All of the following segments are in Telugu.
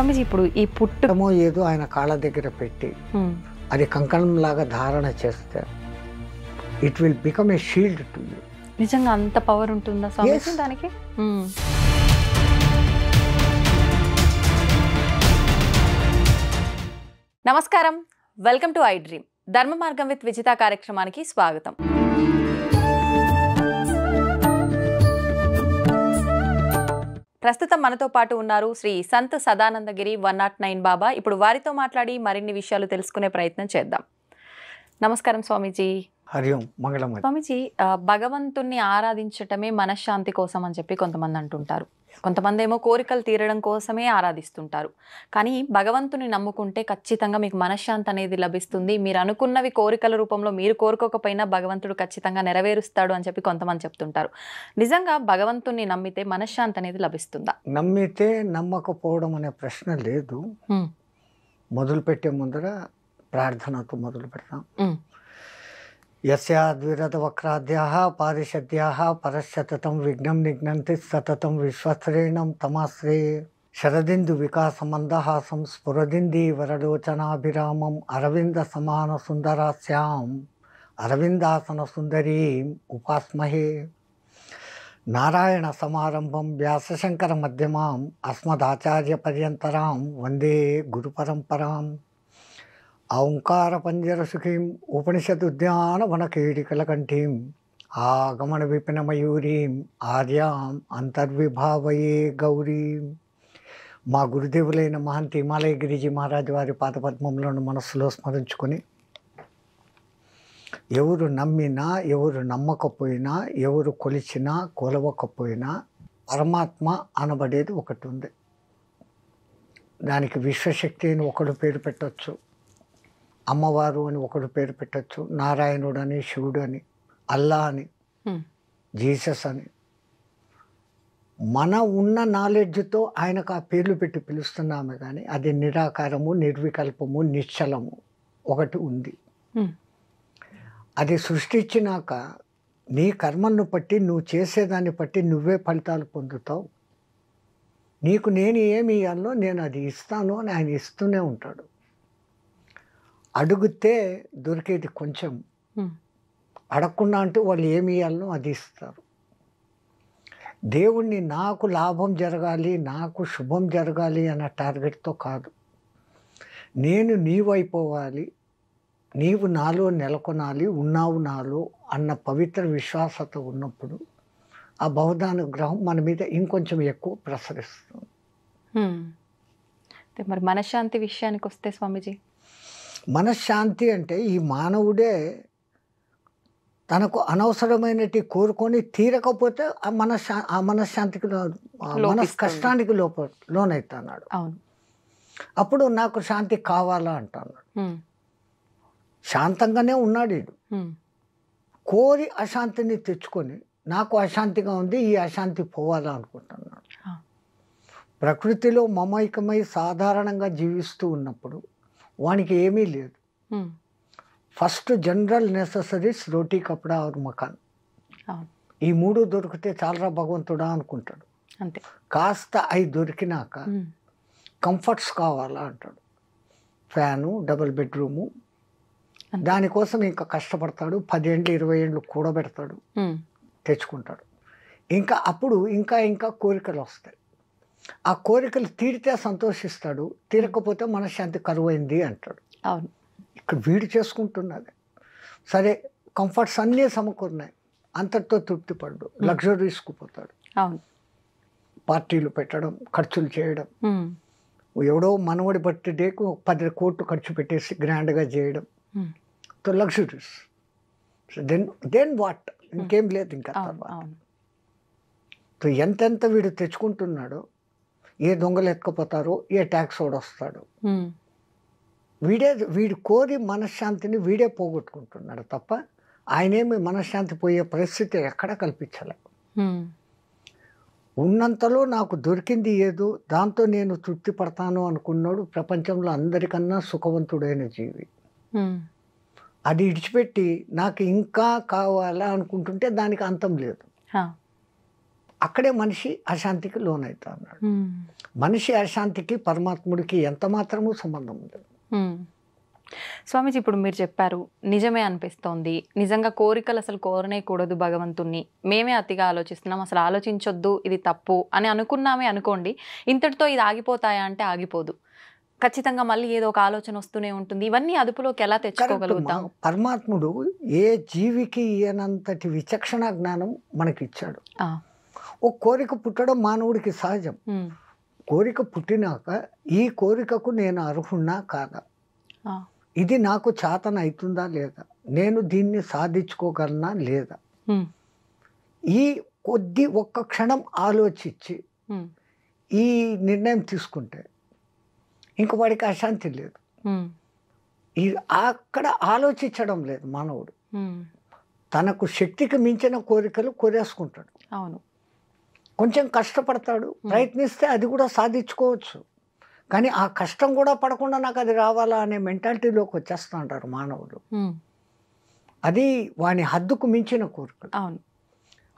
స్వామీజీ ఇప్పుడు ఈ పుట్టుకమో ఏదో ఆయన కాళ్ళ దగ్గర పెట్టి అది కంకణంలాగా ధారణ చేస్తే it will become a shield to you. నిజంగా అంత పవర్ ఉంటుందా స్వామీజీ దానికి? నమస్కారం, వెల్కమ్ టు ఐ డ్రీమ్. ధర్మ మార్గం విత్ విజిత కార్యక్రమానికి స్వాగతం. ప్రస్తుతం మనతో పాటు ఉన్నారు శ్రీ సంత్ సదానందగిరి 109 బాబా. ఇప్పుడు వారితో మాట్లాడి మరిన్ని విషయాలు తెలుసుకునే ప్రయత్నం చేద్దాం. నమస్కారం స్వామీజీ. హరి ఓం, మంగళం. స్వామీజీ, భగవంతుణ్ణి ఆరాధించటమే మనశ్శాంతి కోసం అని చెప్పి కొంతమంది అంటుంటారు. కొంతమంది ఏమో కోరికలు తీరడం కోసమే ఆరాధిస్తుంటారు. కానీ భగవంతుని నమ్ముకుంటే ఖచ్చితంగా మీకు మనశ్శాంతి అనేది లభిస్తుంది. మీరు అనుకున్నవి కోరికల రూపంలో మీరు కోరుకోకపోయినా భగవంతుడు ఖచ్చితంగా నెరవేరుస్తాడు అని చెప్పి కొంతమంది చెప్తుంటారు. నిజంగా భగవంతుని నమ్మితే మనశ్శాంతి అనేది లభిస్తుందా? నమ్మితే నమ్మకపోవడం అనే ప్రశ్న లేదు. మొదలు పెట్టే ముందర ప్రార్థనతో మొదలు పెడతాం. యస్యాద్విరత వక్రాద్యాః పారిషద్యాః పరశతతం విఘ్నం నిఘ్నంతి సతతం విశ్వశ్రేణం తమాశ్రయే శరదిందు వికాసమందహాసం స్ఫురదింది వరలోచనాభిరామం అరవింద సమాన సుందరాస్యాం అరవిందాసన సుందరీం ఉపాస్మహే. నారాయణ సమారంభం వ్యాసశంకర మధ్యమాం అస్మదాచార్య పర్యంతరాం వందే గురు పరంపరాం. ఓంకార పంజర సుఖీం ఉపనిషదుద్యాన వనకేడికలకంఠీం ఆగమన విపిన మయూరీం ఆర్యాం అంతర్విభావయే గౌరీం. మా గురుదేవులైన మహంతి హిమాలయ గిరిజీ మహారాజు వారి పాదపద్మములను మనస్సులో స్మరించుకొని ఎవరు నమ్మినా ఎవరు నమ్మకపోయినా ఎవరు కొలిచినా కొలవకపోయినా పరమాత్మ అనబడేది ఒకటి ఉంది. దానికి విశ్వశక్తి అని ఒకడు పేరు పెట్టవచ్చు, అమ్మవారు అని ఒకడు పేరు పెట్టచ్చు, నారాయణుడు అని, శివుడు అని, అల్లా అని, జీసస్ అని. మన ఉన్న నాలెడ్జ్తో ఆయనకు ఆ పేర్లు పెట్టి పిలుస్తున్నామే కానీ అది నిరాకారము, నిర్వికల్పము, నిశ్చలము ఒకటి ఉంది. అది సృష్టించినాక నీ కర్మను బట్టి నువ్వు చేసేదాన్ని బట్టి నువ్వే ఫలితాలు పొందుతావు. నీకు నేను ఏమి ఇవ్వాలో నేను అది ఇస్తాను అని ఆయన ఇస్తూనే ఉంటాడు. అడిగితే దొరికేది కొంచెం, అడగకుండా అంటే వాళ్ళు ఏమి ఇవ్వాలనో అది ఇస్తారు. దేవుణ్ణి నాకు లాభం జరగాలి, నాకు శుభం జరగాలి అన్న టార్గెట్తో కాదు, నేను నీవైపోవాలి, నీవు నాలో నెలకొనాలి, ఉన్నావు నాలో అన్న పవిత్ర విశ్వాసత ఉన్నప్పుడు ఆ బౌద్ధానుగ్రహం మన మీద ఇంకొంచెం ఎక్కువ ప్రసరిస్తుంది. మరి మనశ్శాంతి విషయానికి వస్తే స్వామీజీ, మనశ్శాంతి అంటే ఈ మానవుడే తనకు అనవసరమైనటి కోరుకొని తీరకపోతే ఆ మనశ్శాంతికి కష్టానికి లోనవుతున్నాడు. అప్పుడు నాకు శాంతి కావాలా అంటున్నాడు. శాంతంగానే ఉన్నాడు వీడు. కోరి అశాంతిని తెచ్చుకొని నాకు అశాంతిగా ఉంది, ఈ అశాంతి పోవాలా అనుకుంటున్నాడు. ప్రకృతిలో మమైకమై సాధారణంగా జీవిస్తూ ఉన్నప్పుడు వానికి ఏమీ లేదు. ఫస్ట్ జనరల్ నెససరీస్ రోటీ, కపడా ఆర్ మకాన్, ఈ మూడు దొరికితే చాలరా భగవంతుడా అనుకుంటాడు. అంతే. కాస్త అవి దొరికినాక కంఫర్ట్స్ కావాలా అంటాడు. ఫ్యాను, డబుల్ బెడ్రూము, దానికోసం ఇంకా కష్టపడతాడు. 10 ఏళ్ళు 20 ఏళ్ళు కూడబెడతాడు, తెచ్చుకుంటాడు. ఇంకా అప్పుడు ఇంకా ఇంకా కోరికలు వస్తాయి. ఆ కోరికలు తీరితే సంతోషిస్తాడు, తీరకపోతే మనశ్శాంతి కరువైంది అంటాడు. అవును, ఇక్కడ వీడు చేసుకుంటున్నది. సరే, కంఫర్ట్స్ అన్నీ సమకూరినాయి, అంతటితో తృప్తి పడ్డు, లగ్జరీస్కు పోతాడు. అవును, పార్టీలు పెట్టడం, ఖర్చులు చేయడం, ఎవడో మనవడి బర్త్డేకు 10 కోట్లు ఖర్చు పెట్టేసి గ్రాండ్గా చేయడం, లగ్జరీస్. దెన్ వాట్, ఇంకేం లేదు ఇంకా తర్వాత. ఎంతెంత వీడు తెచ్చుకుంటున్నాడో, ఏ దొంగలు ఎత్తుకుపోతారో, ఏ ట్యాక్స్ వాడు వస్తాడు, వీడు కోరి మనశ్శాంతిని వీడే పోగొట్టుకుంటున్నాడు తప్ప ఆయనేమి మనశ్శాంతి పోయే పరిస్థితి ఎక్కడా కల్పించలే. ఉన్నంతలో నాకు దొరికింది ఏదో దాంతో నేను తృప్తి పడతాను అనుకున్నాడు ప్రపంచంలో అందరికన్నా సుఖవంతుడైన జీవి. అది ఇడిచిపెట్టి నాకు ఇంకా కావాలా అనుకుంటుంటే దానికి అంతం లేదు. అక్కడే మనిషి అశాంతికి లోనవుతా ఉన్నాడు. మనిషి అశాంతికి పరమాత్ముడికి ఎంత మాత్రమూ సంబంధం లేదు. స్వామీజీ, ఇప్పుడు మీరు చెప్పారు, నిజమే అనిపిస్తోంది, నిజంగా కోరికలు అసలు కోరనేకూడదు భగవంతుణ్ణి, మేమే అతిగా ఆలోచిస్తున్నాం, అసలు ఆలోచించొద్దు, ఇది తప్పు అని అనుకున్నామే అనుకోండి, ఇంతటితో ఇది ఆగిపోతాయా అంటే ఆగిపోదు. ఖచ్చితంగా మళ్ళీ ఏదో ఒక ఆలోచన వస్తూనే ఉంటుంది. ఇవన్నీ అదుపులోకి ఎలా తెచ్చుకోగలుగుతాం? పరమాత్ముడు ఏ జీవికి ఈయనంతటి విచక్షణ జ్ఞానం మనకిచ్చాడు. ఓ కోరిక పుట్టడం మానవుడికి సహజం. కోరిక పుట్టినాక ఈ కోరికకు నేను అర్హున్నా కాదా, ఇది నాకు చేతన అవుతుందా లేదా, నేను దీన్ని సాధించుకోగలనా లేదా, ఈ ఒక్క క్షణం ఆలోచించి ఈ నిర్ణయం తీసుకుంటే ఇంక వాడికి అశాంతి లేదు. అక్కడ ఆలోచించడం లేదు మానవుడు. తనకు శక్తికి మించిన కోరికలు కోరేసుకుంటాడు. అవును, కొంచెం కష్టపడతాడు, ప్రయత్నిస్తే అది కూడా సాధించుకోవచ్చు. కానీ ఆ కష్టం కూడా పడకుండా నాకు అది రావాలా అనే మెంటాలిటీలోకి వచ్చేస్తూ ఉంటారు మానవులు. అది వాని హద్దుకు మించిన కోరికలు. అవును,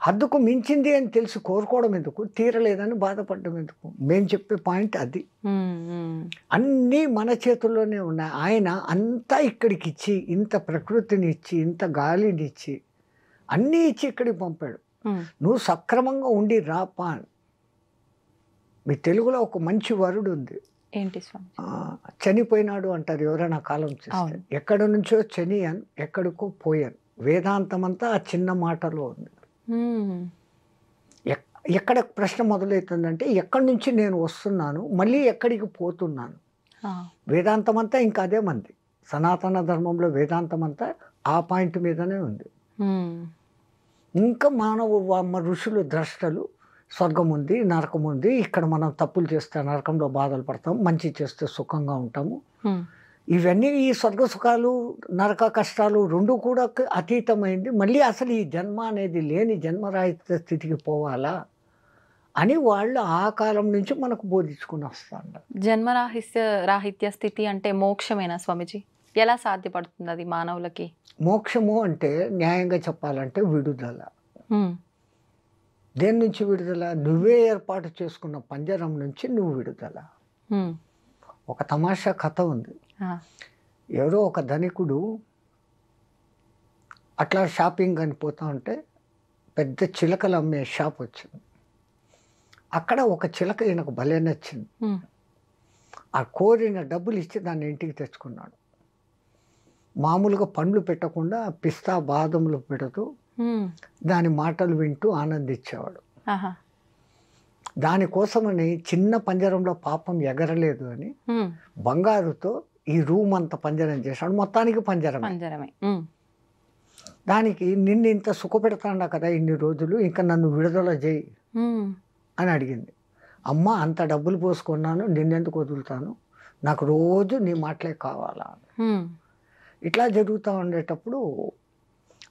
హద్దుకు మించింది అని తెలిసి కోరుకోవడం ఎందుకు, తీరలేదని బాధపడడం ఎందుకు? మేము చెప్పే పాయింట్ అది. అన్నీ మన చేతుల్లోనే ఉన్నాయి. ఆయన అంతా ఇక్కడికి ఇచ్చి, ఇంత ప్రకృతిని ఇచ్చి, ఇంత గాలిని ఇచ్చి, అన్నీ ఇచ్చి ఇక్కడికి పంపాడు. నువ్వు సక్రమంగా ఉండి రాపా. మీ తెలుగులో ఒక మంచి వరుడు ఉంది. ఏంటి స్వామి? చనిపోయినాడు అంటారు ఎవరైనా కాలం చేస్తే. ఎక్కడ నుంచో చనియన్, ఎక్కడికో పోయాను. వేదాంతం అంతా ఆ చిన్న మాటలో ఉంది. ఎక్కడ ప్రశ్న మొదలవుతుందంటే, ఎక్కడి నుంచి నేను వస్తున్నాను, మళ్ళీ ఎక్కడికి పోతున్నాను. వేదాంతం అంతా ఇంకా అదే మంది. సనాతన ధర్మంలో వేదాంతం అంతా ఆ పాయింట్ మీదనే ఉంది. ఇంకా మానవ ఋషులు ద్రష్టలు స్వర్గం ఉంది, నరకం ఉంది, ఇక్కడ మనం తప్పులు చేస్తే నరకంలో బాధలు పడతాం, మంచి చేస్తే సుఖంగా ఉంటాము. ఇవన్నీ ఈ స్వర్గ సుఖాలు నరక కష్టాలు రెండు కూడా అతీతమైంది. మళ్ళీ అసలు ఈ జన్మ అనేది లేని జన్మరాహిత్య స్థితికి పోవాలా అని వాళ్ళు ఆ కాలం నుంచి మనకు బోధించుకుని వస్తాడు. రాహిత్య స్థితి అంటే మోక్షమేనా స్వామిజీ? ఎలా సాధ్యపడుతుంది అది మానవులకి? మోక్షము అంటే న్యాయంగా చెప్పాలంటే విడుదల. దేని నుంచి విడుదల? నువ్వే ఏర్పాటు చేసుకున్న పంజరం నుంచి నువ్వు విడుదల. ఒక తమాషా కథ ఉంది. ఎవరో ఒక ధనికుడు అట్లా షాపింగ్ అని పోతా ఉంటే పెద్ద చిలకలు అమ్మే షాప్ వచ్చింది. అక్కడ ఒక చిలక ఈయనకు భలే నచ్చింది. ఆ కోరిన డబ్బులు ఇచ్చి దాన్ని ఇంటికి తెచ్చుకున్నాడు. మామూలుగా పండ్లు పెట్టకుండా పిస్తా బాదములు పెడుతూ దాని మాటలు వింటూ ఆనందించేవాడు. దానికోసమని చిన్న పంజరంలో పాపం ఎగరలేదు అని బంగారుతో ఈ రూమ్ అంతా పంజరం చేశాడు. మొత్తానికి పంజరమే. దానికి నిన్ను ఇంత సుఖపెడతాడా కదా ఇన్ని రోజులు, ఇంకా నన్ను విడుదల చేయి అని అడిగింది. అమ్మ, అంత డబ్బులు పోసుకున్నాను, నిన్నెందుకు వదులుతాను, నాకు రోజు నీ మాటలే కావాలా. ఇట్లా జరుగుతూ ఉండేటప్పుడు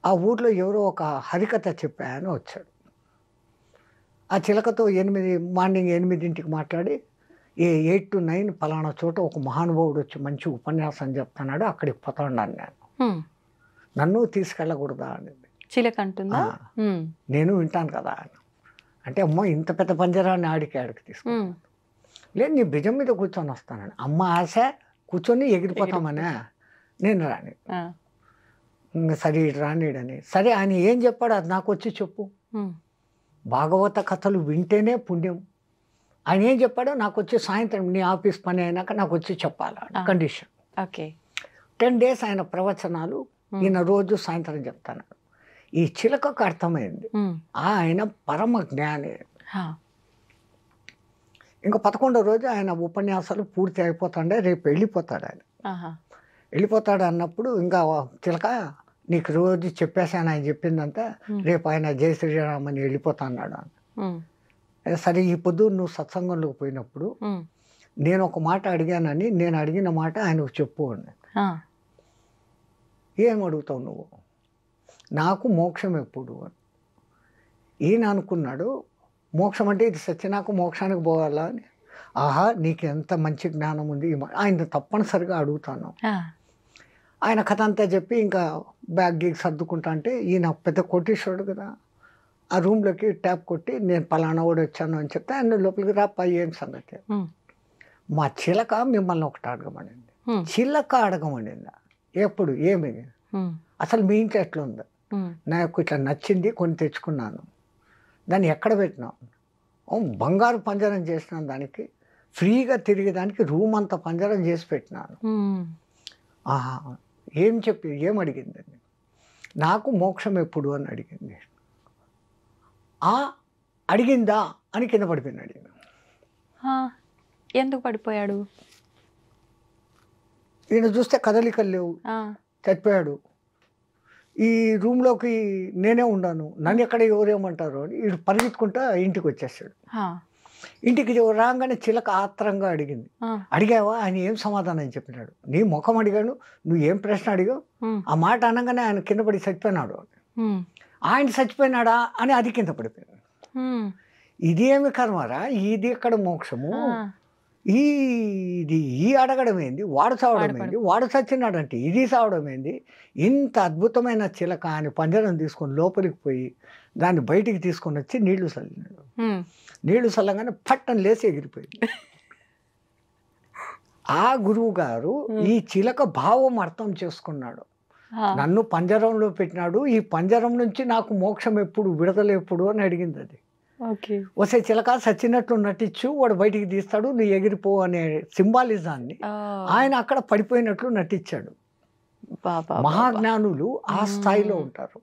ఆ ఊర్లో ఎవరో ఒక హరికథ చెప్పాయని వచ్చాడు. ఆ చిలకతో మార్నింగ్ 8ంటికి మాట్లాడి 8 to 9 పలానా చోట ఒక మహానుభావుడు వచ్చి మంచి ఉపన్యాసం చెప్తున్నాడు, అక్కడికి పోతాడాను నేను, నన్ను తీసుకెళ్ళకూడదా అనేది చిలక అంటుందా. నేను వింటాను కదా అంటే, అమ్మ ఇంత పెద్ద పంజరాన్ని ఆడికి తీసుకున్నాను. లేదు, నీ భుజం మీద కూర్చొని వస్తానని. అమ్మ ఆశ కూర్చొని ఎగిరిపోతామనే నేను రాని. సరే ఇటు రానిడని. సరే ఆయన ఏం చెప్పాడు అది నాకు వచ్చి చెప్పు. భాగవత కథలు వింటేనే పుణ్యం. ఆయన ఏం చెప్పాడో నాకు వచ్చి సాయంత్రం నీ ఆఫీస్ పని అయినాక నాకు వచ్చి చెప్పాలి కండిషన్. ఓకే. 10 days ఆయన ప్రవచనాలు ఈయన రోజు సాయంత్రం చెప్తాను. ఈ చిలకకు అర్థమైంది ఆయన పరమ జ్ఞాని. ఇంకా 11వ రోజు ఆయన ఉపన్యాసాలు పూర్తి అయిపోతాడే, రేపు వెళ్ళిపోతాడు ఆయన. వెళ్ళిపోతాడు అన్నప్పుడు ఇంకా చిలక, నీకు రోజు చెప్పేసాను ఆయన చెప్పిందంతా, రేపు ఆయన జై శ్రీరామ్ అని వెళ్ళిపోతా అన్నాడు. సరే, ఈ పొద్దు నువ్వు సత్సంగంలోకి పోయినప్పుడు నేను ఒక మాట అడిగానని, నేను అడిగిన మాట ఆయనకు చెప్పు అని. ఏం అడుగుతావు నువ్వు? నాకు మోక్షం ఎప్పుడు అని. ఈయన అనుకున్నాడు, మోక్షం అంటే ఇది సత్యనాకు మోక్షానికి పోవాలా అని. ఆహా, నీకు ఎంత మంచి జ్ఞానం ఉంది, ఆయన తప్పనిసరిగా అడుగుతాను. ఆయన కథ అంతా చెప్పి ఇంకా బ్యాగ్ గీగ్ సర్దుకుంటా అంటే, ఈయన పెద్ద కోటీశ్వరుడు కదా, ఆ రూమ్లోకి ట్యాప్ కొట్టి నేను పలానా కూడా వచ్చాను అని చెప్తే ఆయన లోపలికి రాపా ఏం సంగతి. మా చిలక మిమ్మల్ని ఒకటి అడగమనింది. చిలక అడగమనిందా? ఎప్పుడు? ఏమి? అసలు మీ ఇంట్లో ఎట్లా ఉందా? నాకు ఇట్లా నచ్చింది, కొన్ని తెచ్చుకున్నాను, దాన్ని ఎక్కడ పెట్టినావు? బంగారు పంజరం చేసినాను, దానికి ఫ్రీగా తిరిగేదానికి రూమ్ అంతా పంజరం చేసి పెట్టినాను. ఆహా, ఏం చెప్పి ఏం అడిగిందండి? నాకు మోక్షం ఎప్పుడు అని అడిగింది. అడిగిందా అని కింద పడిపోయినాడు. ఎందుకు పడిపోయాడు? ఈయన చూస్తే కదలికలు లేవు, చచ్చిపోయాడు. ఈ రూమ్లోకి నేనే ఉన్నాను, నన్ను ఎక్కడ ఎవరేమంటారు అని వీడు పరిగెత్తుకుంటా ఇంటికి వచ్చేసాడు. ఇంటికి రాగానే చిలక ఆత్రంగా అడిగింది. అడిగావా? ఆయన ఏం సమాధానం చెప్పినాడు? నీ ముఖం అడిగాను, నువ్వు ఏం ప్రశ్న అడిగావు? ఆ మాట అనగానే ఆయన కింద పడి చచ్చిపోయినాడు. ఆయన చచ్చిపోయినాడా అని అది కింద పడిపోయాడు. ఇదేమి కర్మరా, ఇది ఎక్కడ మోక్షము? ఇది ఈ అడగడం ఏంది, వాడు చావడం ఏంది, వాడు చచ్చినాడంటే ఇది చావడం ఏంది? ఇంత అద్భుతమైన చిలక అని పంజరం తీసుకొని లోపలికి పోయి దాన్ని బయటికి తీసుకొని వచ్చి నీళ్లు చల్లినాడు. నీళ్లు చల్లగానే పట్టని లేసి ఎగిరిపోయింది. ఆ గురువు గారు ఈ చిలక భావం అర్థం చేసుకున్నాడు. నన్ను పంజరంలో పెట్టినాడు, ఈ పంజరం నుంచి నాకు మోక్షం ఎప్పుడు, విడుదల ఎప్పుడు అని అడిగింది. అది వస్తే చిలక సచ్చినట్లు నటించు, వాడు బయటికి తీస్తాడు, నువ్వు ఎగిరిపో అనే సింబాలిజాన్ని ఆయన అక్కడ పడిపోయినట్లు నటించాడు. మహాజ్ఞానులు ఆ స్థాయిలో ఉంటారు.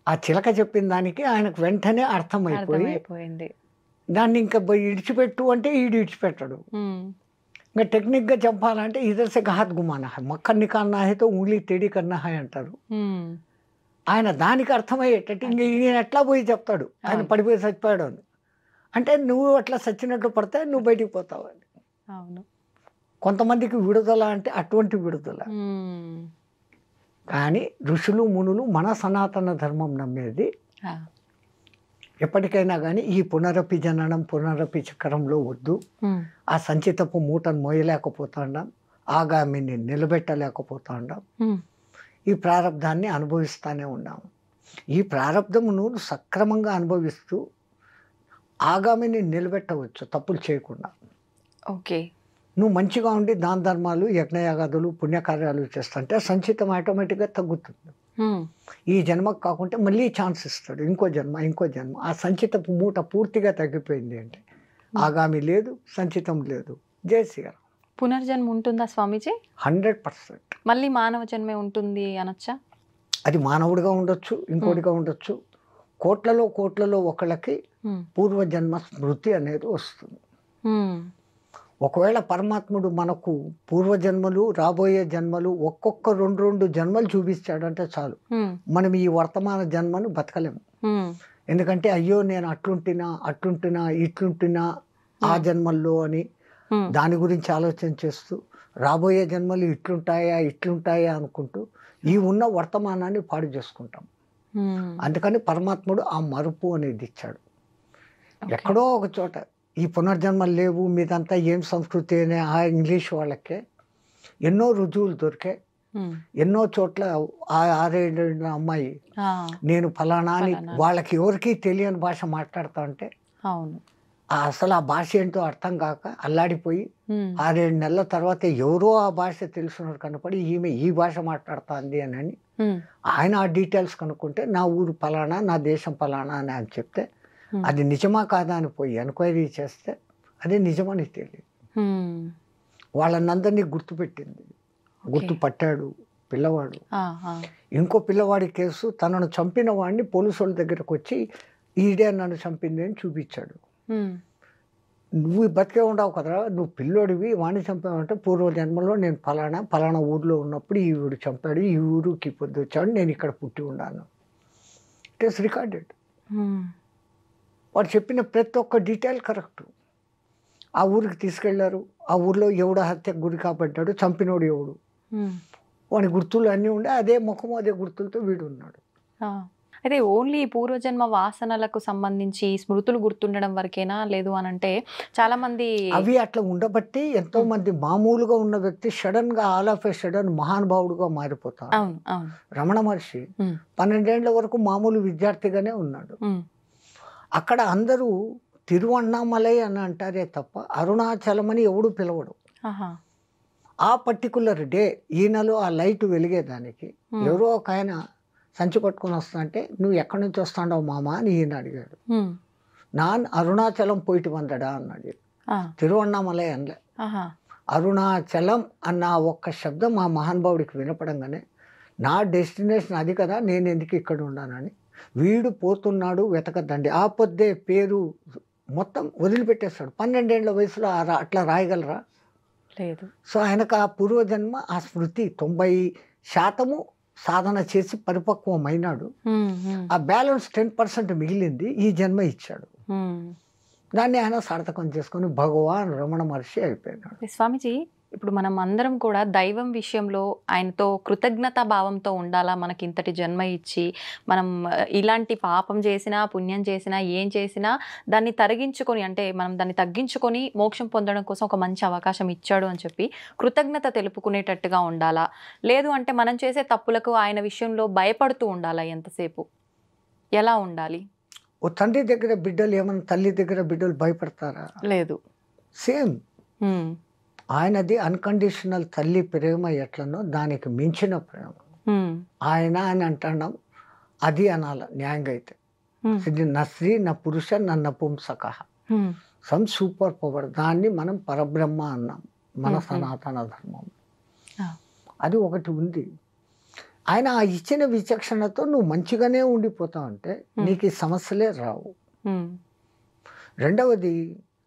ఆ చిలక చెప్పిన దానికి ఆయనకు వెంటనే అర్థమైపోయింది. దాన్ని ఇంకా ఇడిచిపెట్టు అంటే ఈడు ఇడిచిపెట్టాడు. ఇంకా టెక్నిక్గా చెప్పాలంటే ఇదర్ సే ఘాత్ గుమానా హై, మక్కన్ నికాల్నా హై తో ఉంగ్లీ తేడి కన్నా హై అంటారు. ఆయన దానికి అర్థమయ్యేటట్టు ఇంక ఈయన ఎట్లా పోయి చెప్తాడు ఆయన పడిపోయి చచ్చిపోయాడు అని. అంటే నువ్వు అట్లా చచ్చినట్లు పడితే నువ్వు బయటికి పోతావు అని. అవును, కొంతమందికి విడుదల అంటే అటువంటి విడుదల. కానీ ఋషులు మునులు మన సనాతన ధర్మం నమ్మేది ఎప్పటికైనా కానీ ఈ పునరపి జననం పునరపి చక్రంలో వద్దు. ఆ సంచితపు మూటను మోయలేకపోతాండాం, ఆగామిని నిలబెట్టలేకపోతాండాం, ఈ ప్రారంధాన్ని అనుభవిస్తూనే ఉన్నాము. ఈ ప్రారంధమును సక్రమంగా అనుభవిస్తూ ఆగామిని నిలబెట్టవచ్చు తప్పులు చేయకుండా. ఓకే, నువ్వు మంచిగా ఉండి దాన ధర్మాలు యజ్ఞయాగాదులు పుణ్యకార్యాలు చేస్తుంటే సంచితం ఆటోమేటిక్గా తగ్గుతుంది. ఈ జన్మకు కాకుంటే మళ్ళీ ఛాన్స్ ఇస్తాడు, ఇంకో జన్మ. ఆ సంచితపు మూట పూర్తిగా తగ్గిపోయింది అంటే ఆగామి లేదు, సంచితం లేదు. జై శ్రీరామ్. పునర్జన్మ ఉంటుందా స్వామీజీ? 100%. మళ్ళీ మానవ జన్మే ఉంటుంది అనొచ్చా? అది మానవుడిగా ఉండొచ్చు, ఇంకోటిగా ఉండొచ్చు. కోట్లలో ఒకళ్ళకి పూర్వజన్మ స్మృతి అనేది వస్తుంది. ఒకవేళ పరమాత్ముడు మనకు పూర్వజన్మలు రాబోయే జన్మలు ఒక్కొక్క 2 జన్మలు చూపించాడంటే చాలు, మనం ఈ వర్తమాన జన్మను బతకలేము. ఎందుకంటే అయ్యో నేను అట్లుంటున్నా ఇట్లుంటున్నా ఆ జన్మల్లో అని దాని గురించి ఆలోచన చేస్తూ రాబోయే జన్మలు ఇట్లుంటాయా అనుకుంటూ ఈ ఉన్న వర్తమానాన్ని పాడు చేసుకుంటాం. అందుకని పరమాత్ముడు ఆ మరుపు అనేది ఇచ్చాడు. ఎక్కడో ఒక చోట ఈ పునర్జన్మలు లేవు, మీదంతా ఏం సంస్కృతి అనే ఆ ఇంగ్లీష్ వాళ్ళకే ఎన్నో రుజువులు దొరికాయి. ఎన్నో చోట్ల ఆ 6 ఏళ్ళ అమ్మాయి నేను ఫలానా అని వాళ్ళకి ఎవరికి తెలియని భాష మాట్లాడుతా ఉంటే అసలు ఆ భాష ఏంటో అర్థం కాక అల్లాడిపోయి 6-7 నెలల తర్వాత ఎవరో ఆ భాష తెలుసున్నారు కనపడి ఈమె ఈ భాష మాట్లాడుతుంది అని ఆయన ఆ డీటెయిల్స్ కనుక్కుంటే నా ఊరు ఫలానా, నా దేశం ఫలానా అని ఆయన చెప్తే అది నిజమా కాదా అని పోయి ఎంక్వైరీ చేస్తే అది నిజమని తెలియదు. వాళ్ళందరినీ గుర్తుపెట్టింది, గుర్తుపట్టాడు పిల్లవాడు. ఇంకో పిల్లవాడి కేసు తనను చంపిన వాడిని పోలీసు వాళ్ళ దగ్గరకు వచ్చి ఈడే నన్ను చంపింది అని చూపించాడు. నువ్వు బతికే ఉండవు కదరా, నువ్వు పిల్లోడివి, వాడిని చంపావంటే పూర్వజన్మలో నేను ఫలానా ఊర్లో ఉన్నప్పుడు ఈ ఊరు చంపాడు, ఈ ఊరికి పొద్దు వచ్చాడు, నేను ఇక్కడ పుట్టి ఉన్నాను. It is recorded. వాడు చెప్పిన ప్రతి ఒక్క డీటెయిల్ కరెక్ట్. ఆ ఊరికి తీసుకెళ్లారు, ఆ ఊర్లో ఎవడ హత్యకు గురి కాబడ్డాడు, చంపినోడు ఎవడు, వాడి గుర్తులు అన్నీ ఉండే అదే ముఖము అదే గుర్తులతో వీడు ఉన్నాడు. అయితే ఓన్లీ పూర్వజన్మ వాసనలకు సంబంధించి స్మృతులు గుర్తుండడం వరకేనా? లేదు అనంటే చాలామంది అవి అట్లా ఉండబట్టి ఎంతో మంది మామూలుగా ఉన్న వ్యక్తి సడన్గా ఆల్ ఆఫ్ ఏ సడన్ మహానుభావుడుగా మారిపోతారు. అవును. అవును. రమణ మహర్షి హ్మ్. 12 ఏళ్ల వరకు మామూలు విద్యార్థిగానే ఉన్నాడు. హ్మ్. అక్కడ అందరూ తిరువన్నామలై అని అంటారే తప్ప అరుణాచలం అని ఎవడు పిలవడు. ఆహా! ఆ పర్టికులర్ డే ఈయనలో ఆ లైట్ వెలిగేదానికి హ్మ్. ఎవరో ఒక ఆయన సంచి పట్టుకొని వస్తా అంటే, నువ్వు ఎక్కడి నుంచి వస్తాండవు మామ అని ఈయన అడిగాడు. హ్మ్. నాన్ అరుణాచలం పోయిட்டு వందడా అన్నాడు. ఆ! తిరువన్నామలై అనలే. ఆహా! అరుణాచలం అన్న ఒక్క శబ్దం ఆ మహానుభావుడికి వినపడంగానే నా డెస్టినేషన్ అది కదా, నేను ఎందుకు ఇక్కడ ఉన్నానని వీడు పోతున్నాడు వెతకద్దండి. ఆ పొద్దే పేరు మొత్తం వదిలిపెట్టేస్తాడు. 12 ఏళ్ల వయసులో అట్లా రాయగలరా? లేదు. సో ఆయనకు ఆ పూర్వజన్మ ఆ స్మృతి 90% సాధన చేసి పరిపక్వమైనాడు. హ్మ్. హ్మ్. ఆ బ్యాలెన్స్ 10% మిగిలింది ఈ జన్మ ఇచ్చాడు. హ్మ్. దాన్ని ఆయన సార్థకం చేసుకొని భగవాన్ రమణ మహర్షి అయిపోయినాడు. స్వామీజీ, ఇప్పుడు మనం అందరం కూడా దైవం విషయంలో ఆయనతో కృతజ్ఞతా భావంతో ఉండాలా? మనకి ఇంతటి జన్మ ఇచ్చి, మనం ఇలాంటి పాపం చేసినా, పుణ్యం చేసినా, ఏం చేసినా దాన్ని తరిగించుకొని, అంటే మనం దాన్ని తగ్గించుకొని మోక్షం పొందడం కోసం ఒక మంచి అవకాశం ఇచ్చాడు అని చెప్పి కృతజ్ఞత తెలుపుకునేటట్టుగా ఉండాలా? లేదు అంటే మనం చేసే తప్పులకు ఆయన విషయంలో భయపడుతూ ఉండాలా ఎంతసేపు? ఎలా ఉండాలి? ఓ తండ్రి దగ్గర బిడ్డలు ఏమన్నా తల్లి దగ్గర బిడ్డలు భయపడతారా? లేదు. సేమ్. హ్మ్. ఆయనది అన్కండిషనల్ తల్లి ప్రేమ ఎట్లనో దానికి మించిన ప్రేమ. హ్మ్. ఆయన అని అంటున్నాం, అది అనాల న్యాయంగా అయితే. హ్మ్. ఇది నా స్త్రీ నా పురుష నన్న పుంసక హ్మ్. Some super power. దాన్ని మనం పరబ్రహ్మ అన్నాం మన హ్మ్. సనాతన ధర్మం. ఆ! అది ఒకటి ఉంది. ఆయన ఆ ఇచ్చిన విచక్షణతో నువ్వు మంచిగానే ఉండిపోతావంటే నీకు ఈ సమస్యలే రావు. హ్మ్. రెండవది,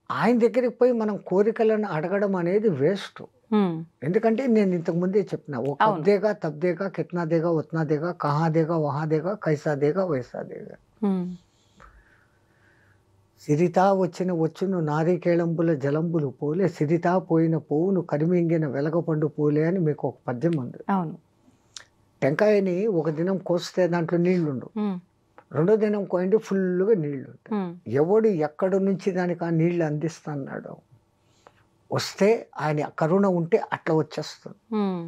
ఆయన దగ్గరికి పోయి మనం కోరికలను అడగడం అనేది వేస్ట్. హ్మ్. ఎందుకంటే నేను ఇంతకు ముందే చెప్పిన, ఓ కబ్ అవును. దేగా తబ్ దేగా కిత్నా దేగా ఉత్నా దేగా కహా దేగా వహా దేగా కైసా దేగా వైసా దేగా. హ్మ్. సిరితా వచ్చును నారికేళంబుల జలంబులు పోలే సిరితా పోయిన పోవును కరిమింగిన వెలగపండు పోలే అని మీకు ఒక పద్యం ఉంది. అవును. టెంకాయని ఒక దినం కోస్తే దాంట్లో నీళ్లుండు, హ్మ్. రెండో దినం కోయండి ఫుల్గా నీళ్లు ఉంటాయి. హ్మ్. ఎవడు ఎక్కడి నుంచి దానికి ఆ నీళ్లు అందిస్తున్నాడో వస్తే ఆయన కరుణ ఉంటే అట్లా వచ్చేస్తుంది. హ్మ్.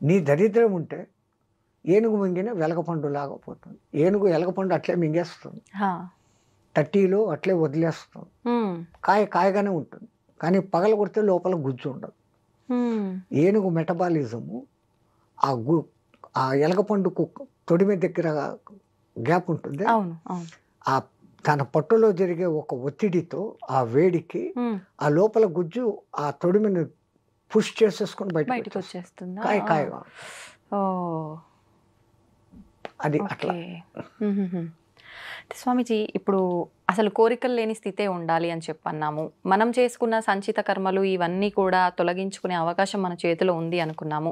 నీ దరిద్రం ఉంటే ఏనుగు మింగిన వెలగపండు లాగపోతుంది. ఏనుగు ఎలగపండు అట్లే మింగేస్తుంది, హా! టట్టీలో అట్లే వదిలేస్తుంది. హ్మ్. కాయగానే ఉంటుంది, కానీ పగల కొడితే లోపల గుజ్జు ఉండదు. హ్మ్. ఏనుగు మెటబాలిజము ఆ ఎలగపండుకు తొడిమె దగ్గర గ్యాప్ ఉంటుంది. అవును. అవును. ఆ తన పట్టులో జరిగే ఒక ఒత్తిడితో ఆ వేడికి హ్మ్. ఆ లోపల గుజ్జు ఆ తొడిమెను పుష్ చేసేసుకొని బయటకు వచ్చేస్తుందా? కాయగా ఓహ్! అది అట్లా. ఓకే. హుహుహు. స్వామీజీ, ఇప్పుడు అసలు కోరికలు లేని స్థితే ఉండాలి అని చెప్పన్నాము. మనం చేసుకున్న సంచిత కర్మలు ఇవన్నీ కూడా తొలగించుకునే అవకాశం మన చేతిలో ఉంది అనుకున్నాము.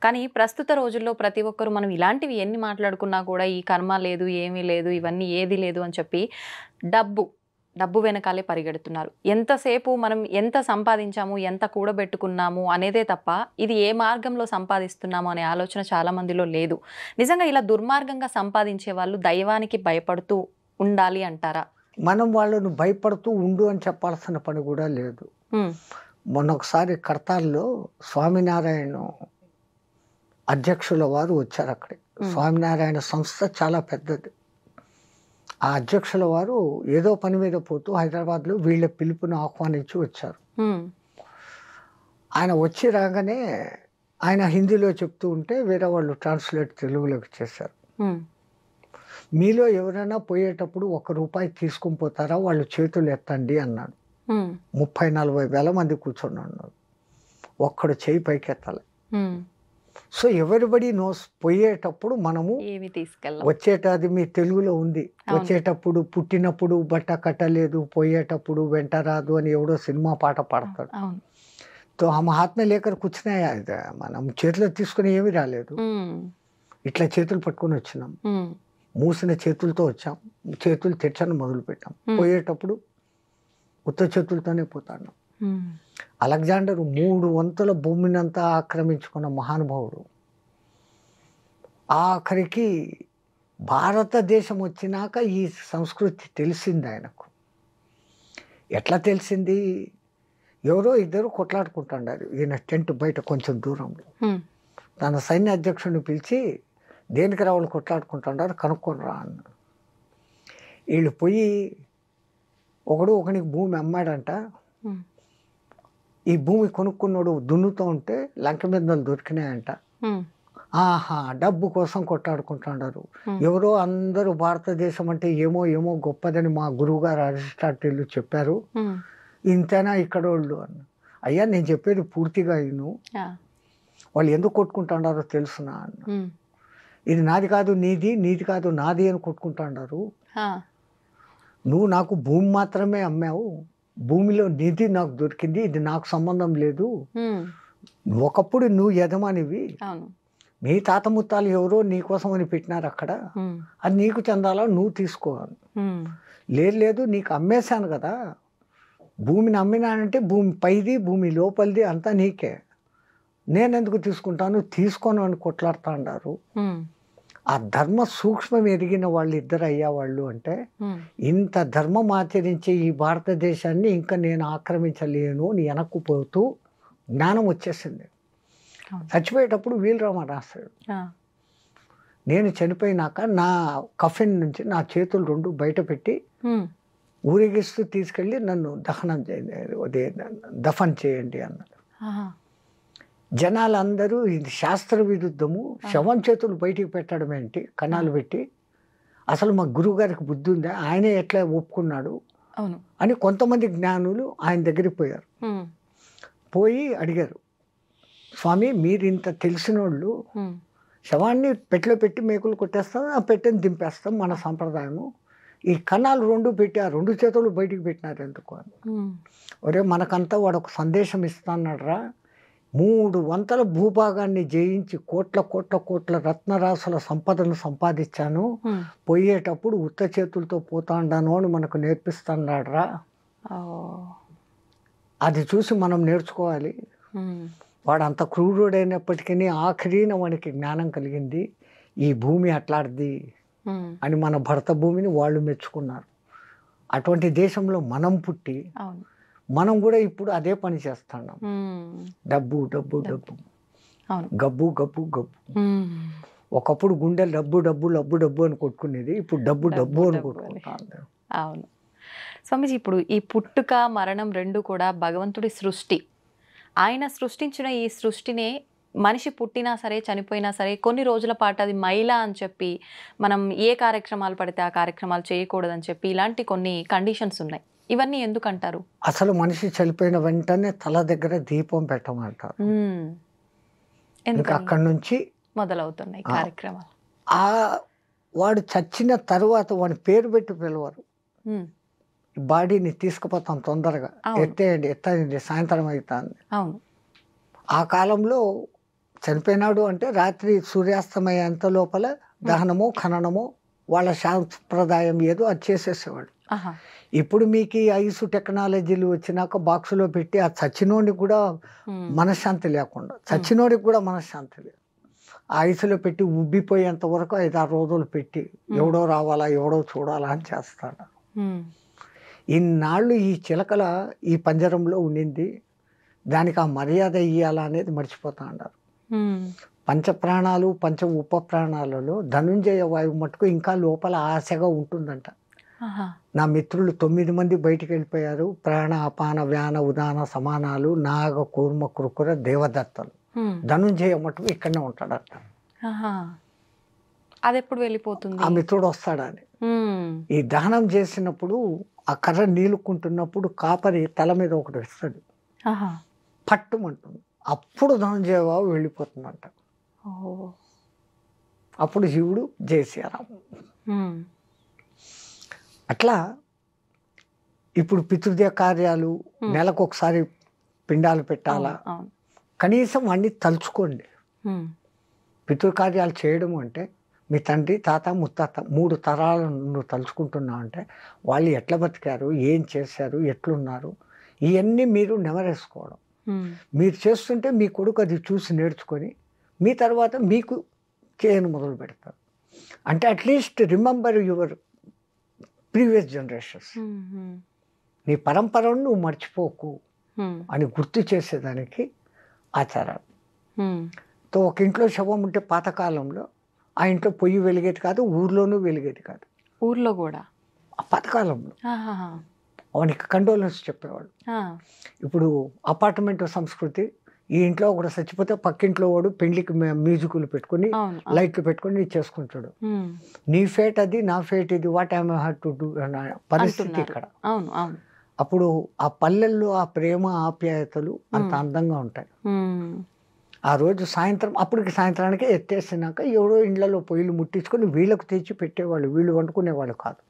కానీ ప్రస్తుత రోజుల్లో ప్రతి ఒక్కరు మనం ఇలాంటివి ఎన్ని మాట్లాడుకున్నా కూడా ఈ కర్మ లేదు, ఏమీ లేదు, ఇవన్నీ ఏది లేదు అని చెప్పి డబ్బు వెనకాలే పరిగెడుతున్నారు. ఎంతసేపు మనం ఎంత సంపాదించాము, ఎంత కూడబెట్టుకున్నాము అనేదే తప్ప ఇది ఏ మార్గంలో సంపాదిస్తున్నాము అనే ఆలోచన చాలా మందిలో లేదు. నిజంగా ఇలా దుర్మార్గంగా సంపాదించే వాళ్ళు దైవానికి భయపడుతూ ఉండాలి అంటారా? మనం వాళ్ళను భయపడుతూ ఉండు అని చెప్పాల్సిన పని కూడా లేదు. హ్మ్. మొన్న ఒకసారి కర్తాల్లో స్వామినారాయణ అధ్యక్షుల వారు వచ్చారు అక్కడికి. స్వామినారాయణ సంస్థ చాలా పెద్దది. ఆ అధ్యక్షుల వారు ఏదో పని మీద పోతూ హైదరాబాద్లో వీళ్ళ పిలుపుని ఆహ్వానించి వచ్చారు. హ్మ్. ఆయన వచ్చి రాగానే ఆయన హిందీలో చెప్తూ ఉంటే వేరే వాళ్ళు ట్రాన్స్లేట్ తెలుగులోకి చేశారు. హ్మ్. మీలో ఎవరైనా పోయేటప్పుడు ₹1 తీసుకొని పోతారా, వాళ్ళు చేతులు ఎత్తండి అన్నాడు. హ్మ్. 30-40 వేల మంది కూర్చొని ఉన్నారు, ఒక్కడు చేయి పైకెత్తాలి. హ్మ్. సో ఎవరిబడి నోస్ పోయేటప్పుడు మనము ఏమి తీసుకెళ్ళం. వచ్చేటది మీ తెలుగులో ఉంది, వచ్చేటప్పుడు పుట్టినప్పుడు బట్ట కట్టలేదు, పోయేటప్పుడు వెంట రాదు అని ఎవడో సినిమా పాట పాడతాడు. అవును. తో ఆ మహాత్మ లేఖరు కూర్చున్నాయా, మనం చేతిలో తీసుకుని ఏమీ రాలేదు, హ్మ్. ఇట్లా చేతులు పట్టుకొని వచ్చినాం, హ్మ్. మూసిన చేతులతో వచ్చాం, చేతులు తెచ్చని మొదలు పెట్టాం, పోయేటప్పుడు ఉత్త చేతులతోనే పోతాను. హ్మ్. అలెగ్జాండర్ 3 వంతుల భూమినంతా ఆక్రమించుకున్న మహానుభావుడు ఆఖరికి భారతదేశం వచ్చినాక ఈ సంస్కృతి తెలిసింది ఆయనకు. ఎట్లా తెలిసింది? ఎవరో ఇద్దరు కొట్లాడుకుంటున్నారు ఈయన టెంట్ బయట కొంచెం దూరంలో. తన సైన్య అధ్యక్షుడిని పిలిచి దేనికి రావులు కొట్లాడుకుంటున్నారు కనుక్కొని రా అన్న. వీళ్ళు పోయి ఒకనికి భూమి అమ్మాడంట. ఈ భూమి కొనుక్కున్నాడు దున్నుతూ ఉంటే లంక మీద దొరికినాయంట. ఆహా, డబ్బు కోసం కొట్లాడుకుంటున్నారు. ఎవరో అందరూ భారతదేశం అంటే ఏమో ఏమో గొప్పదని మా గురువు గారు అరిస్టాటిల్ చెప్పారు. ఇంతేనా ఇక్కడ వాళ్ళు అన్న. అయ్యా నేను చెప్పేది పూర్తిగా విను. వాళ్ళు ఎందుకు కొట్టుకుంటున్నారో తెలుసునా అన్న. ఇది నాది కాదు నీది, నీది కాదు నాది అని కొట్టుకుంటున్నారు. నువ్వు నాకు భూమి మాత్రమే అమ్మావు, భూమిలో నిధి నాకు దొరికింది, ఇది నాకు సంబంధం లేదు. ఒకప్పుడు నువ్వు యజమానివి, మీ తాత ముత్తాలు ఎవరో నీకోసం అని పెట్టినారు అక్కడ, అది నీకు చెందాలా, నువ్వు తీసుకోవాలి. లేదు నీకు అమ్మేశాను కదా, భూమిని అమ్మినానంటే భూమి పైది భూమి లోపలిది అంతా నీకే, నేనెందుకు తీసుకుంటాను, తీసుకోను అని కొట్లాడుతూ అన్నారు. ఆ ధర్మ సూక్ష్మం ఎరిగిన వాళ్ళు ఇద్దరు అయ్యేవాళ్ళు అంటే ఇంత ధర్మం ఆచరించే ఈ భారతదేశాన్ని ఇంకా నేను ఆక్రమించలేను అని వెనక్కు పోతూ జ్ఞానం వచ్చేసింది. చచ్చిపోయేటప్పుడు వీలరామ రాస్తాడు, నేను చనిపోయినాక నా కఫిన్ నుంచి నా చేతులు రెండు బయట పెట్టి ఊరేగిస్తూ తీసుకెళ్ళి నన్ను దఫన్ చేయండి అన్నాడు. జనాలందరూ ఇది శాస్త్ర విరుద్ధము, శవం చేతులు బయటికి పెట్టడం ఏంటి, కణాలు పెట్టి, అసలు మా గురువు గారికి బుద్ధి ఉందా, ఆయనే ఎట్లా ఒప్పుకున్నాడు అని కొంతమంది జ్ఞానులు ఆయన దగ్గరికి పోయారు. పోయి అడిగారు, స్వామి మీరు ఇంత తెలిసిన వాళ్ళు, శవాన్ని పెట్టెలో పెట్టి మేకులు కొట్టేస్తాం, ఆ పెట్టెని దింపేస్తాం మన సంప్రదాయము, ఈ కణాలు రెండు పెట్టి ఆ రెండు చేతులు బయటికి పెట్టినారు ఎందుకు అని. ఒరే మనకంతా వాడు ఒక సందేశం ఇస్తాన్నాడురా, 3 వంతల భూభాగాన్ని జయించి కోట్ల రత్నరాశుల సంపదను సంపాదించాను, పోయేటప్పుడు ఉత్త చేతులతో పోతాండాను అని మనకు నేర్పిస్తున్నాడురా. అది చూసి మనం నేర్చుకోవాలి. వాడు అంత క్రూరుడైనప్పటికీ ఆఖరిన వానికి జ్ఞానం కలిగింది, ఈ భూమి అట్లాంటిది అని మన భరత భూమిని వాళ్ళు మెచ్చుకున్నారు. అటువంటి దేశంలో మనం పుట్టి మనం కూడా ఇప్పుడు అదే పని చేస్తున్నాం. డబ్బు డబ్బు డబ్బు, గబ్బు గబ్బు గబ్బు. ఒకప్పుడు గుండె డబ్బు డబ్బు డబ్బు డబ్బు అని కొట్టుకునేది, ఇప్పుడు డబ్బు డబ్బు అని కొట్టుకుంటాను. అవును స్వామీజీ, ఇప్పుడు ఈ పుట్టుక మరణం రెండు కూడా భగవంతుడి సృష్టి. ఆయన సృష్టించిన ఈ సృష్టినే మనిషి పుట్టినా సరే చనిపోయినా సరే కొన్ని రోజుల పాటు అది మైలా అని చెప్పి మనం ఏ కార్యక్రమాలు పడితే ఆ కార్యక్రమాలు చేయకూడదని చెప్పి ఇలాంటి కొన్ని కండిషన్స్ ఉన్నాయి. ఇవన్నీ ఎందుకంటారు? అసలు మనిషి చనిపోయిన వెంటనే తల దగ్గర దీపం పెట్టమంటారు. అక్కడి నుంచి మొదలవుతున్నాయి కార్యక్రమాలు. వాడు చచ్చిన తర్వాత వాడి పేరు పెట్టి పిలవరు. బాడీని తీసుకుపోతాం తొందరగా, ఎత్తేయండి సాయంత్రం అవుతుంది. ఆ కాలంలో చనిపోయినాడు అంటే రాత్రి సూర్యాస్తమయ్యేంత లోపల దహనమో ఖననమో వాళ్ళ సాంప్రదాయం ఏదో అది చేసేసేవాడు. ఇప్పుడు మీకు ఈ ఐసు టెక్నాలజీలు వచ్చినాక బాక్సులో పెట్టి ఆ చచ్చినోడికి కూడా మనశ్శాంతి లేకుండా, చచ్చినోడికి కూడా మనశ్శాంతి లేదు, ఆ ఐసులో పెట్టి ఉబ్బిపోయేంత వరకు 5-6 రోజులు పెట్టి ఎవడో రావాలా ఎవడో చూడాలా అని చేస్తాడు. ఇన్నాళ్ళు ఈ చిలకల ఈ పంజరంలో ఉండింది, దానికి ఆ మర్యాద ఇయ్యాలా అనేది మర్చిపోతా అన్నారు. పంచప్రాణాలు పంచ ఉప ప్రాణాలలో ధనుంజయ వాయువు మటుకు ఇంకా లోపల ఆశగా ఉంటుందంట. నా మిత్రులు 9 మంది బయటికి వెళ్ళిపోయారు, ప్రాణ అపాన వ్యాన ఉదాన సమానాలు నాగ కూర్మ కృకుర దేవదత్తలు, ధనుంజయ మటుకు ఇక్కడనే ఉంటాడట. అది ఎప్పుడు వెళ్ళిపోతుంది? ఆ మిత్రుడు వస్తాడని. ఈ దహనం చేసినప్పుడు ఆ కర్ర నీలుకుంటున్నప్పుడు కాపరి తల మీద ఒకటి వేస్తాడు, పట్టుమంటుంది, అప్పుడు ధనుంజయ బాబు వెళ్ళిపోతుందంట. అప్పుడు శివుడు జయశ్రీరామ్. అట్లా ఇప్పుడు పితృదేవ కార్యాలు నెలకు ఒకసారి పిండాలు పెట్టాలా, కనీసం వాడిని తలుచుకోండి. పితృకార్యాలు చేయడం అంటే మీ తండ్రి తాత ముత్తాత 3 తరాలను తలుచుకుంటున్నావు అంటే వాళ్ళు ఎట్లా బతికారు, ఏం చేశారు, ఎట్లున్నారు, ఇవన్నీ మీరు నెమరేసుకోవడం. మీరు చేస్తుంటే మీ కొడుకు అది చూసి నేర్చుకొని మీ తర్వాత మీకు చేయను మొదలు పెడతారు. అంటే at least remember your previous generations, నీ పరంపరను నువ్వు మర్చిపోకు అని గుర్తు చేసేదానికి ఆచారాలు. తో ఒక ఇంట్లో శవం ఉంటే పాతకాలంలో ఆ ఇంట్లో పొయ్యి వెలిగేది కాదు, ఊర్లోనూ వెలిగేది కాదు. ఊర్లో కూడా ఆ పాతకాలంలో వానికి కండోలెన్స్ చెప్పేవాడు. ఇప్పుడు అపార్ట్మెంట్ సంస్కృతి, ఈ ఇంట్లో ఒకడు చచ్చిపోతే పక్కింట్లో వాడు పెళ్లికి మ్యూజిక్లు పెట్టుకుని లైట్లు పెట్టుకుని చేసుకుంటాడు. నీ ఫేట్ అది, నా ఫేట్ ఇది, what I have to do అన్న పరిస్థితి ఇక్కడ. అప్పుడు ఆ పల్లెల్లో ఆ ప్రేమ ఆప్యాయతలు అంత అందంగా ఉంటాయి. ఆ రోజు సాయంత్రం, అప్పటికి సాయంత్రానికి ఎత్తేసినాక ఎవడో ఇళ్లలో పొయ్యిలు ముట్టించుకొని వీళ్ళకు తెచ్చి పెట్టేవాళ్ళు, వీళ్ళు వండుకునేవాళ్ళు కాదు.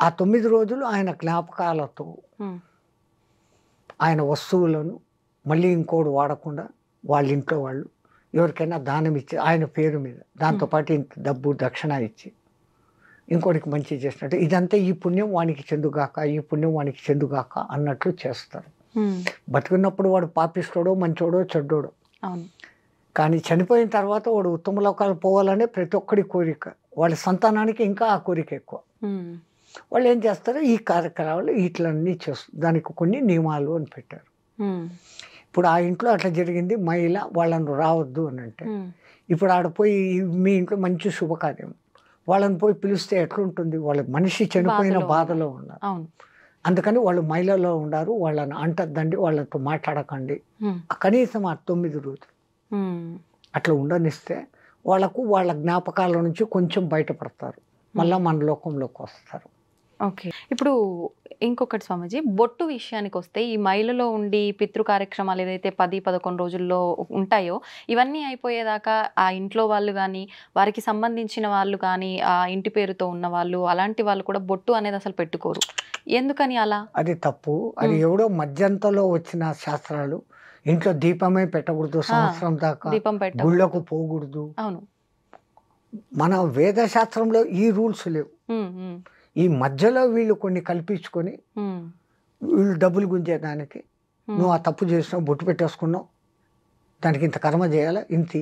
ఆ 9 రోజులు ఆయన జ్ఞాపకాలతో ఆయన వస్తువులను మళ్ళీ ఇంకోడు వాడకుండా వాళ్ళ ఇంట్లో వాళ్ళు ఎవరికైనా దానం ఇచ్చి ఆయన పేరు మీద దాంతోపాటు ఇంత డబ్బు దక్షిణ ఇచ్చి ఇంకోటికి మంచి చేసినట్టు, ఇదంతా ఈ పుణ్యం వానికి చెందుగాక, ఈ పుణ్యం వానికి చెందుగాక అన్నట్లు చేస్తారు. బతికున్నప్పుడు వాడు పాపిస్తాడో మంచోడో చెడ్డోడో, కానీ చనిపోయిన తర్వాత వాడు ఉత్తమ లోకాలు పోవాలనే ప్రతి ఒక్కడి కోరిక, వాళ్ళ సంతానానికి ఇంకా ఆ కోరిక ఎక్కువ. వాళ్ళు ఏం చేస్తారు, ఈ కార్యక్రమాలు వీటిలన్నీ చేస్తారు, దానికి కొన్ని నియమాలు అని పెట్టారు. ఇప్పుడు ఆ ఇంట్లో అట్లా జరిగింది, మహిళ వాళ్ళను రావద్దు అని అంటే, ఇప్పుడు ఆడ పోయి మీ ఇంట్లో మంచి శుభకార్యం వాళ్ళని పోయి పిలిస్తే ఎట్లుంటుంది, వాళ్ళ మనిషి చనిపోయిన బాధలో ఉన్నారు. అందుకని వాళ్ళు మహిళలో ఉన్నారు, వాళ్ళని అంటద్దండి, వాళ్ళతో మాట్లాడకండి, కనీసం ఆ 9 రోజులు అట్లా ఉండనిస్తే వాళ్ళకు వాళ్ళ జ్ఞాపకాల నుంచి కొంచెం బయటపడతారు, మళ్ళీ మన లోకంలోకి వస్తారు. ఓకే. ఇప్పుడు ఇంకొకటి స్వామీజీ, బొట్టు విషయానికి వస్తే ఈ మైలలో ఉండి పితృ కార్యక్రమాలు ఏదైతే 10-11 రోజుల్లో ఉంటాయో ఇవన్నీ అయిపోయేదాకా ఆ ఇంట్లో వాళ్ళు కానీ, వారికి సంబంధించిన వాళ్ళు కానీ, ఆ ఇంటి పేరుతో ఉన్న వాళ్ళు, అలాంటి వాళ్ళు కూడా బొట్టు అనేది అసలు పెట్టుకోరు. ఎందుకని అలా? అది తప్పు. అది ఎవడో మధ్యంతలో వచ్చిన శాస్త్రాలు. ఇంట్లో దీపమే పెట్టకూడదు, సంవత్సరం దాకా దీపం పెట్ట గుళ్ళకు పోకూడదు. అవును, మన వేద శాస్త్రంలో ఈ రూల్స్ లేవు. ఈ మధ్యలో వీళ్ళు కొన్ని కల్పించుకొని వీళ్ళు డబ్బులు గుంజేదానికి, నువ్వు ఆ తప్పు చేసినావు, బొట్టు పెట్టేసుకున్నావు, దానికి ఇంత కర్మ చేయాలా, ఇంతి.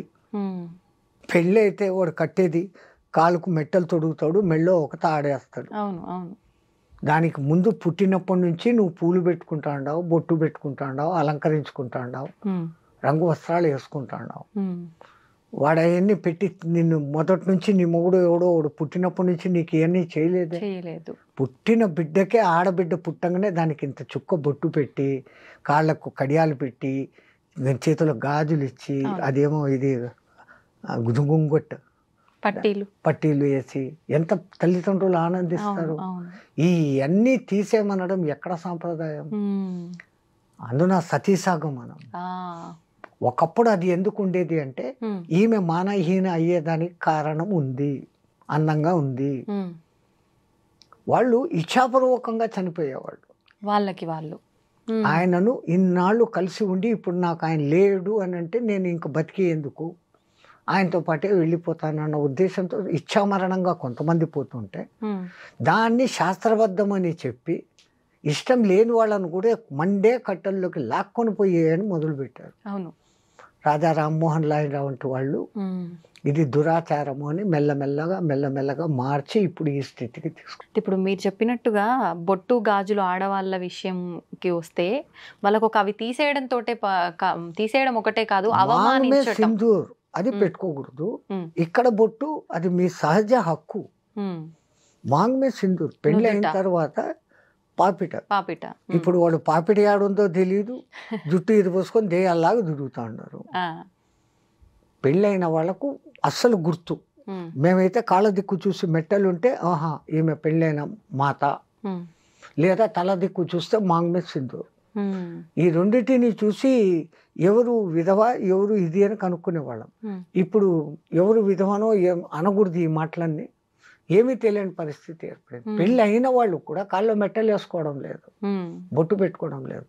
పెళ్ళి అయితే వాడు కట్టేది కాలుకు మెట్టలు తొడుగుతాడు, మెళ్ళో ఒక తాడేస్తాడు. దానికి ముందు పుట్టినప్పటి నుంచి నువ్వు పూలు పెట్టుకుంటా ఉండవు, బొట్టు పెట్టుకుంటా ఉండవు, అలంకరించుకుంటా ఉండవు, రంగు వస్త్రాలు వేసుకుంటా ఉండవు. వాడు అవన్నీ పెట్టి నిన్ను మొదటి నుంచి నీ మొగుడు ఎవడో వాడు పుట్టినప్పటి నుంచి నీకు ఇవన్నీ చేయలేదు. పుట్టిన బిడ్డకే, ఆడబిడ్డ పుట్టంగానే దానికి ఇంత చుక్క బొట్టు పెట్టి, కాళ్ళకు కడియాలు పెట్టి, చేతుల గాజులు ఇచ్చి, అదేమో ఇది గుంగొట్టు పట్టీలు వేసి ఎంత తల్లిదండ్రులు ఆనందిస్తారు. ఈ అన్నీ తీసేమనడం ఎక్కడ సాంప్రదాయం? అందున సతీసాగం మనం. ఒకప్పుడు అది ఎందుకు ఉండేది అంటే, ఈమె మానహీన అయ్యేదానికి కారణం ఉంది, అందంగా ఉంది. వాళ్ళు ఇచ్ఛాపూర్వకంగా చనిపోయేవాళ్ళు, వాళ్ళకి వాళ్ళు. ఆయనను ఇన్నాళ్ళు కలిసి ఉండి ఇప్పుడు నాకు ఆయన లేడు అని అంటే నేను ఇంక బతికి ఎందుకు, ఆయనతో పాటే వెళ్ళిపోతానన్న ఉద్దేశంతో ఇచ్ఛామరణంగా కొంతమంది పోతుంటే, దాన్ని శాస్త్రబద్ధమని చెప్పి ఇష్టం లేని వాళ్ళను కూడా మండే కట్టల్లోకి లాక్కొని పోయేయని మొదలుపెట్టారు. అవును, రాజా రామ్మోహన్ రావు వంటి వాళ్ళు ఇది దురాచారము అని మెల్లమెల్లగా మార్చి ఇప్పుడు ఈ స్థితికి తీసుకుంటారు. ఇప్పుడు మీరు చెప్పినట్టుగా బొట్టు గాజులు ఆడవాళ్ళ విషయంకి వస్తే, వాళ్ళకు అవి తీసేయడం ఒకటే కాదు, అవమానించడం. సింధూర్ అది పెట్టుకోకూడదు, ఇక్కడ బొట్టు అది మీ సహజ హక్కు. మాంగ్మే సింధూర్ పెళ్లి అయిన తర్వాత పాపిట. ఇప్పుడు వాడు పాపిట ఆడుందో తెలియదు, జుట్టు ఇది పోసుకొని దేయాల్లాగా తిరుగుతూ ఉన్నారు. పెళ్ళైన వాళ్ళకు అస్సలు గుర్తు. మేమైతే కాళ్ళ దిక్కు చూసి మెట్టలు ఉంటే ఆహా ఈమె పెళ్ళైన మాత, లేదా తల దిక్కు చూస్తే మాంగ్మే సింధూర్. ఈ రెండింటిని చూసి ఎవరు విధవ ఎవరు ఇది అని కనుక్కునేవాళ్ళం. ఇప్పుడు ఎవరు విధవనో అనకూడదు, ఈ మాటలన్నీ ఏమీ తెలియని పరిస్థితి ఏర్పడింది. పెళ్ళి అయిన వాళ్ళు కూడా కాళ్ళలో మెట్టలు వేసుకోవడం లేదు, బొట్టు పెట్టుకోవడం లేదు.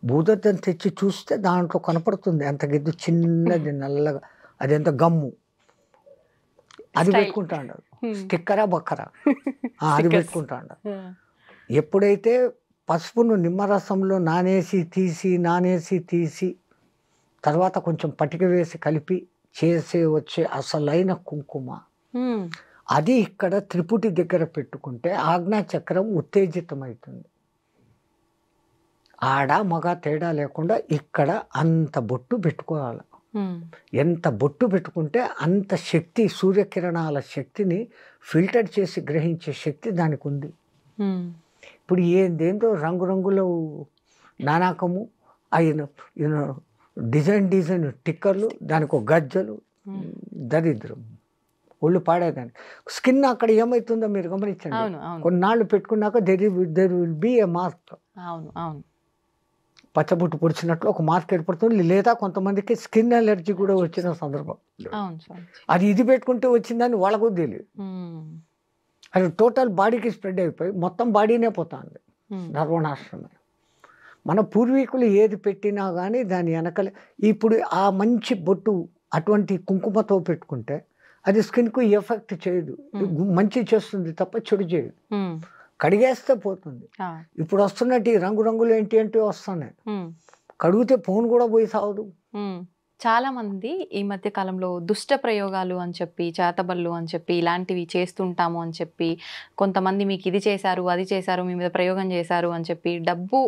భూదత్తం తెచ్చి చూస్తే దాంట్లో కనపడుతుంది అంత గిద్దు, చిన్నది నల్లగా, అదెంత గమ్ము, అది పెట్టుకుంటా ఉండదు. స్టిక్కరా బక్కరా అది పెట్టుకుంటా ఉండదు. ఎప్పుడైతే పసుపును నిమ్మరసంలో నానేసి తీసి తర్వాత కొంచెం పటిక వేసి కలిపి చేసే వచ్చే అసలైన కుంకుమ. అది ఇక్కడ త్రిపుటి దగ్గర పెట్టుకుంటే ఆజ్ఞాచక్రం ఉత్తేజితమవుతుంది. ఆడ మగ తేడా లేకుండా ఇక్కడ అంత బొట్టు పెట్టుకోవాలి. ఎంత బొట్టు పెట్టుకుంటే అంత శక్తి, సూర్యకిరణాల శక్తిని ఫిల్టర్ చేసి గ్రహించే శక్తి దానికి ఉంది. ఇప్పుడు ఏందేందో రంగురంగుల నానాకము అయిన డిజైన్ టిక్కర్లు, దానికి ఒక గజ్జలు, దరిద్రం, ఒళ్ళు పాడేదాన్ని. స్కిన్ అక్కడ ఏమవుతుందో మీరు గమనించండి. కొన్నాళ్ళు పెట్టుకున్నాక there will be a mark. పచ్చబొట్టు పొడిచినట్లు ఒక మార్క్ ఏర్పడుతుంది. లేదా కొంతమందికి స్కిన్ అలర్జీ కూడా వచ్చిన సందర్భం. అది ఇది పెట్టుకుంటే వచ్చిందని వాళ్ళకు తెలియదు. అది టోటల్ బాడీకి స్ప్రెడ్ అయిపోయి మొత్తం బాడీనే పోతుంది, సర్వనాశనమే. మన పూర్వీకులు ఏది పెట్టినా కానీ దాని వెనకలే. ఇప్పుడు ఆ మంచి బొట్టు అటువంటి కుంకుమతో పెట్టుకుంటే అది స్కిన్కు ఎఫెక్ట్ చేయదు, మంచి చేస్తుంది తప్ప చెడు చేయదు. కడిగేస్తే పోతుంది. ఇప్పుడు వస్తున్నట్టు ఈ రంగురంగులు ఏంటి వస్తున్నాయి, కడిగితే ఫోన్ కూడా పోయి సావదు. చాలా మంది ఈ మధ్య కాలంలో దుష్ట ప్రయోగాలు అని చెప్పి, చేతబళ్ళు అని చెప్పి, ఇలాంటివి చేస్తుంటాము అని చెప్పి, కొంతమంది మీకు ఇది చేశారు, అది చేశారు, మీ మీద ప్రయోగం చేశారు అని చెప్పి డబ్బు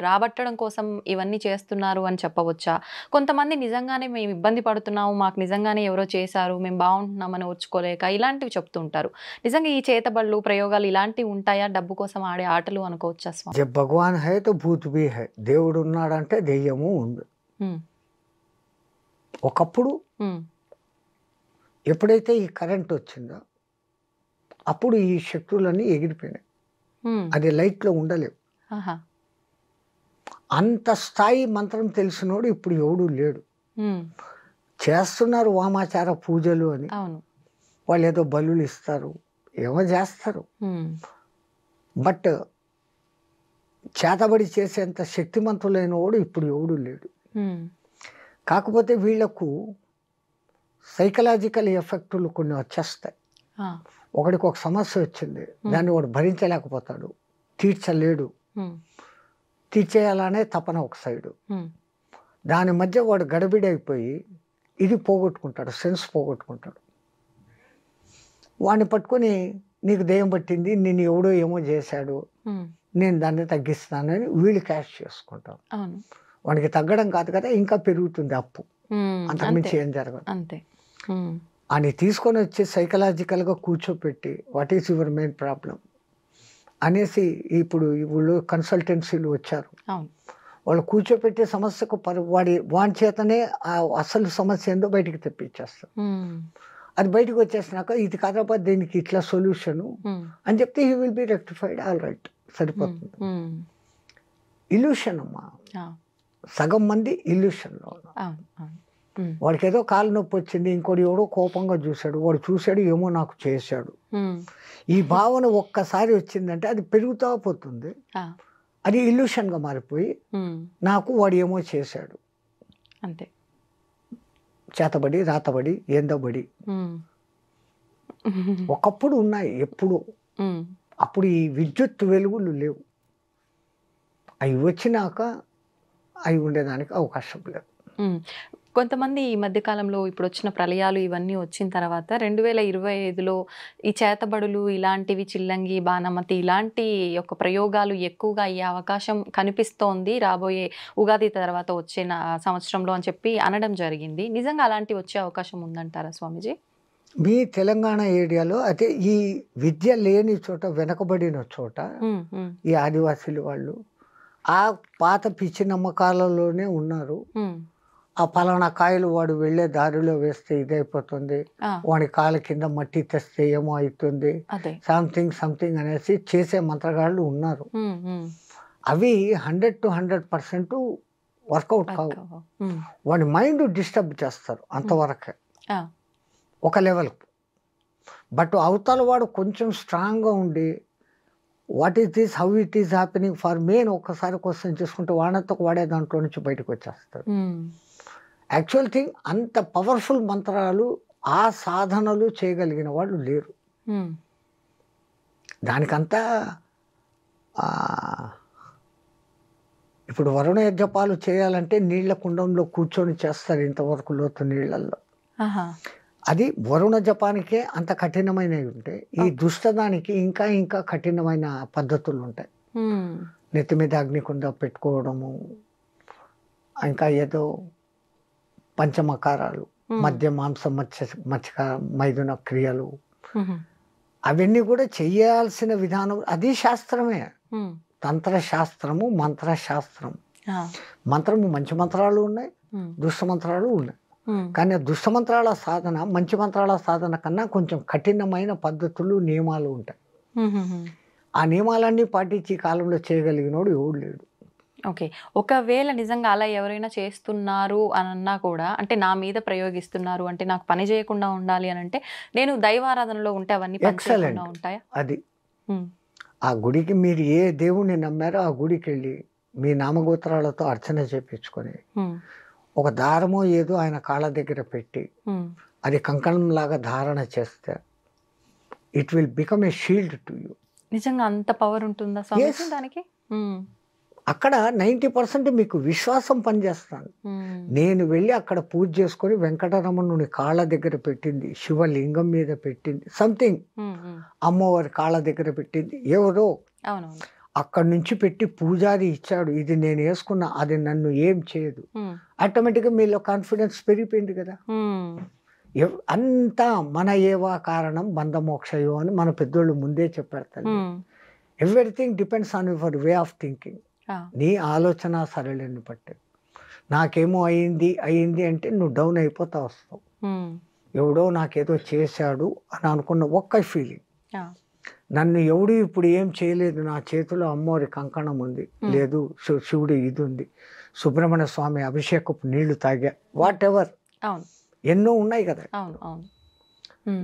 రాబట్టడం కోసం ఇవన్నీ చేస్తున్నారు అని చెప్పవచ్చా? కొంతమంది నిజంగానే మేము ఇబ్బంది పడుతున్నాము, మాకు నిజంగానే ఎవరో చేశారు, మేము బాగుంటున్నామని ఓర్చుకోలేక ఇలాంటివి చెప్తుంటారు. నిజంగా ఈ చేతబళ్ళు ప్రయోగాలు ఇలాంటివి ఉంటాయా? డబ్బు కోసం ఆడే ఆటలు అనుకోవచ్చా స్వామి? భగవాన్ హై తో భూత్ భీ హై. దేవుడు ఉన్నాడంటే దెయ్యము ఉంది. ఒకప్పుడు ఎప్పుడైతే ఈ కరెంట్ వచ్చిందో అప్పుడు ఈ శక్తులన్నీ ఎగిరిపోయినాయి. అది లైట్లో ఉండలేవు. అంత స్థాయి మంత్రం తెలిసినోడు ఇప్పుడు ఎవడు లేడు. చేస్తున్నారు వామాచార పూజలు అని, వాళ్ళు ఏదో బలులు ఇస్తారు, ఏమో చేస్తారు. బట్ చేతబడి చేసేంత శక్తిమంతులైన వాడు ఇప్పుడు ఎవడు లేడు. కాకపోతే వీళ్లకు సైకలాజికల్ ఎఫెక్టులు కొన్ని వచ్చేస్తాయి. ఒకడికి ఒక సమస్య వచ్చింది, దాన్ని వాడు భరించలేకపోతాడు, తీర్చలేడు, తీర్చేయాలనే తపన ఒక సైడు. దాని మధ్య వాడు గడబిడైపోయి ఇది పోగొట్టుకుంటాడు, సెన్స్ పోగొట్టుకుంటాడు. వాడిని పట్టుకొని నీకు దెయ్యం పట్టింది, నేను ఎవడో ఏమో చేశాడు, నేను దాన్ని తగ్గిస్తానని వీళ్ళు క్యాష్ చేసుకుంటారు. వాడికి తగ్గడం కాదు కదా, ఇంకా పెరుగుతుంది అప్పు, అంతకుమించి ఏం జరగదు. అంతే. అని తీసుకొని వచ్చి సైకలాజికల్గా కూర్చోపెట్టి what is your main problem అనేసి ఇప్పుడు వీళ్ళు కన్సల్టెన్సీలు వచ్చారు. వాళ్ళు కూర్చోపెట్టే సమస్యకు వాడి చేతనే అసలు సమస్య ఏందో బయటికి తెప్పించేస్తారు. అది బయటకు వచ్చేసినాక ఇది కాదప్ప దీనికి ఇట్లా సొల్యూషను అని చెప్తే he will be rectified, all right, సరిపోతుంది. ఇల్యూషన్ అమ్మా, సగం మంది ఇల్యూషన్లో ఉన్నారు. వాడికి ఏదో కాలు నొప్పి వచ్చింది, ఇంకోటి ఎవడో కోపంగా చూశాడు, వాడు చూశాడు ఏమో నాకు చేశాడు. ఈ భావన ఒక్కసారి వచ్చిందంటే అది పెరుగుతా పోతుంది, అది ఇల్యూషన్గా మారిపోయి నాకు వాడు ఏమో చేశాడు, అంతే, చేతబడి రాతబడి ఏందబడి. ఒకప్పుడు ఉన్నాయి ఎప్పుడు, అప్పుడు ఈ విద్యుత్ వెలుగులు లేవు, అవి వచ్చినాక అవి ఉండేదానికి అవకాశం లేదు. కొంతమంది ఈ మధ్యకాలంలో ఇప్పుడు వచ్చిన ప్రళయాలు ఇవన్నీ వచ్చిన తర్వాత 2025లో ఈ చేతబడులు ఇలాంటివి, చిల్లంగి, బాణమతి ఇలాంటి యొక్క ప్రయోగాలు ఎక్కువగా అయ్యే అవకాశం కనిపిస్తోంది రాబోయే ఉగాది తర్వాత వచ్చే సంవత్సరంలో అని చెప్పి అనడం జరిగింది. నిజంగా అలాంటివి వచ్చే అవకాశం ఉందంటారా స్వామీజీ? మీ తెలంగాణ ఏరియాలో అయితే ఈ విద్య లేని చోట, వెనకబడిన చోట ఈ ఆదివాసీలు వాళ్ళు ఆ పాత పిచ్చి నమ్మకాలలోనే ఉన్నారు. ఆ పలానా కాయలు వాడు వెళ్ళే దారిలో వేస్తే ఇదైపోతుంది, వాడి కాళ్ళ కింద మట్టి తెస్తే ఏమో అవుతుంది, సంథింగ్ అనేసి చేసే మంత్రగాళ్ళు ఉన్నారు. అవి 100 to 100% వర్కౌట్ కావు. వాడి మైండ్ డిస్టర్బ్ చేస్తారు అంతవరకే, ఒక లెవెల్. బట్ అవతల వాడు కొంచెం స్ట్రాంగ్గా ఉండి what is this, how it is happening for me అని ఒక్కసారి క్వశ్చన్ చేసుకుంటే వాడంతా వాడే దాంట్లో నుంచి బయటకు వచ్చేస్తాడు. యాక్చువల్ థింగ్ అంత పవర్ఫుల్ మంత్రాలు, ఆ సాధనలు చేయగలిగిన వాళ్ళు లేరు. దానికంతా ఇప్పుడు వరుణ యజ్ఞపాలు చేయాలంటే నీళ్ల కుండంలో కూర్చొని చేస్తారు, ఇంతవరకు లోతు నీళ్ళల్లో. ఆహా. అది వరుణ జపానికే అంత కఠినమైనవి ఉంటాయి. ఈ దుష్టదానికి ఇంకా ఇంకా కఠినమైన పద్ధతులు ఉంటాయి. నెత్తి మీద అగ్నికుండ పెట్టుకోవడము, ఇంకా ఏదో పంచమకారాలు, మద్య మాంస మత్స్య మైథున క్రియలు, అవన్నీ కూడా చెయ్యాల్సిన విధానం. అది శాస్త్రమే. తంత్రశాస్త్రము, మంత్రశాస్త్రం. మంత్రము మంచి మంత్రాలు ఉన్నాయి, దుష్ట మంత్రాలు ఉన్నాయి. కానీ ఆ దుష్ట మంత్రాల సాధన మంచి మంత్రాల సాధన కన్నా కొంచెం కఠినమైన పద్ధతులు, నియమాలు ఉంటాయి. ఆ నియమాలన్నీ పాటించి కాలంలో చేయగలిగినోడు ఎవడు లేడు. ఓకే. ఒకవేళ నిజంగా అలా ఎవరైనా చేస్తున్నారు అని అన్నా కూడా, అంటే నా మీద ప్రయోగిస్తున్నారు అంటే నాకు పని చేయకుండా ఉండాలి అని అంటే, నేను దైవారాధనలో ఉంటే అవన్నీ పని చేయకుండా ఉంటాయా? అది ఆ గుడికి మీరు ఏ దేవుణ్ణి నమ్మారో ఆ గుడికి వెళ్ళి మీ నామగోత్రాలతో అర్చన చేపించుకొని ఒక దారమో ఏదో ఆయన కాళ్ళ దగ్గర పెట్టి అది కంకణం లాగా ధారణ చేస్తే it will become a shield to you. నిజంగా అంత పవర్ ఉంటుందా స్వామి దానికి? అక్కడ 90% మీకు విశ్వాసం పనిచేస్తాను. నేను వెళ్ళి అక్కడ పూజ చేసుకొని వెంకటరమణుని కాళ్ళ దగ్గర పెట్టింది, శివలింగం మీద పెట్టింది, సంథింగ్ అమ్మవారి కాళ్ళ దగ్గర పెట్టింది ఎవరో, అక్కడి నుంచి పెట్టి పూజారి ఇచ్చాడు, ఇది నేను వేసుకున్నా, అది నన్ను ఏం చేయదు. ఆటోమేటిక్గా మీలో కాన్ఫిడెన్స్ పెరిగిపోయింది కదా. అంతా మన ఏవా కారణం బంధమోక్షయో అని మన పెద్దోళ్ళు ముందే చెప్పారు. Everything depends on your way of thinking. నీ ఆలోచన సరళిని బట్టి. నాకేమో అయింది అంటే నువ్వు డౌన్ అయిపోతా వస్తావు. ఎవడో నాకేదో చేశాడు అని అనుకున్న ఒక్క ఫీలింగ్, నన్ను ఎవడు ఇప్పుడు ఏం చేయలేదు, నా చేతిలో అమ్మవారి కంకణం ఉంది, లేదు శివుడు ఇది ఉంది, సుబ్రహ్మణ్య స్వామి అభిషేకపు నీళ్లు తాగా, వాట్ ఎవర్ ఎన్నో ఉన్నాయి కదా.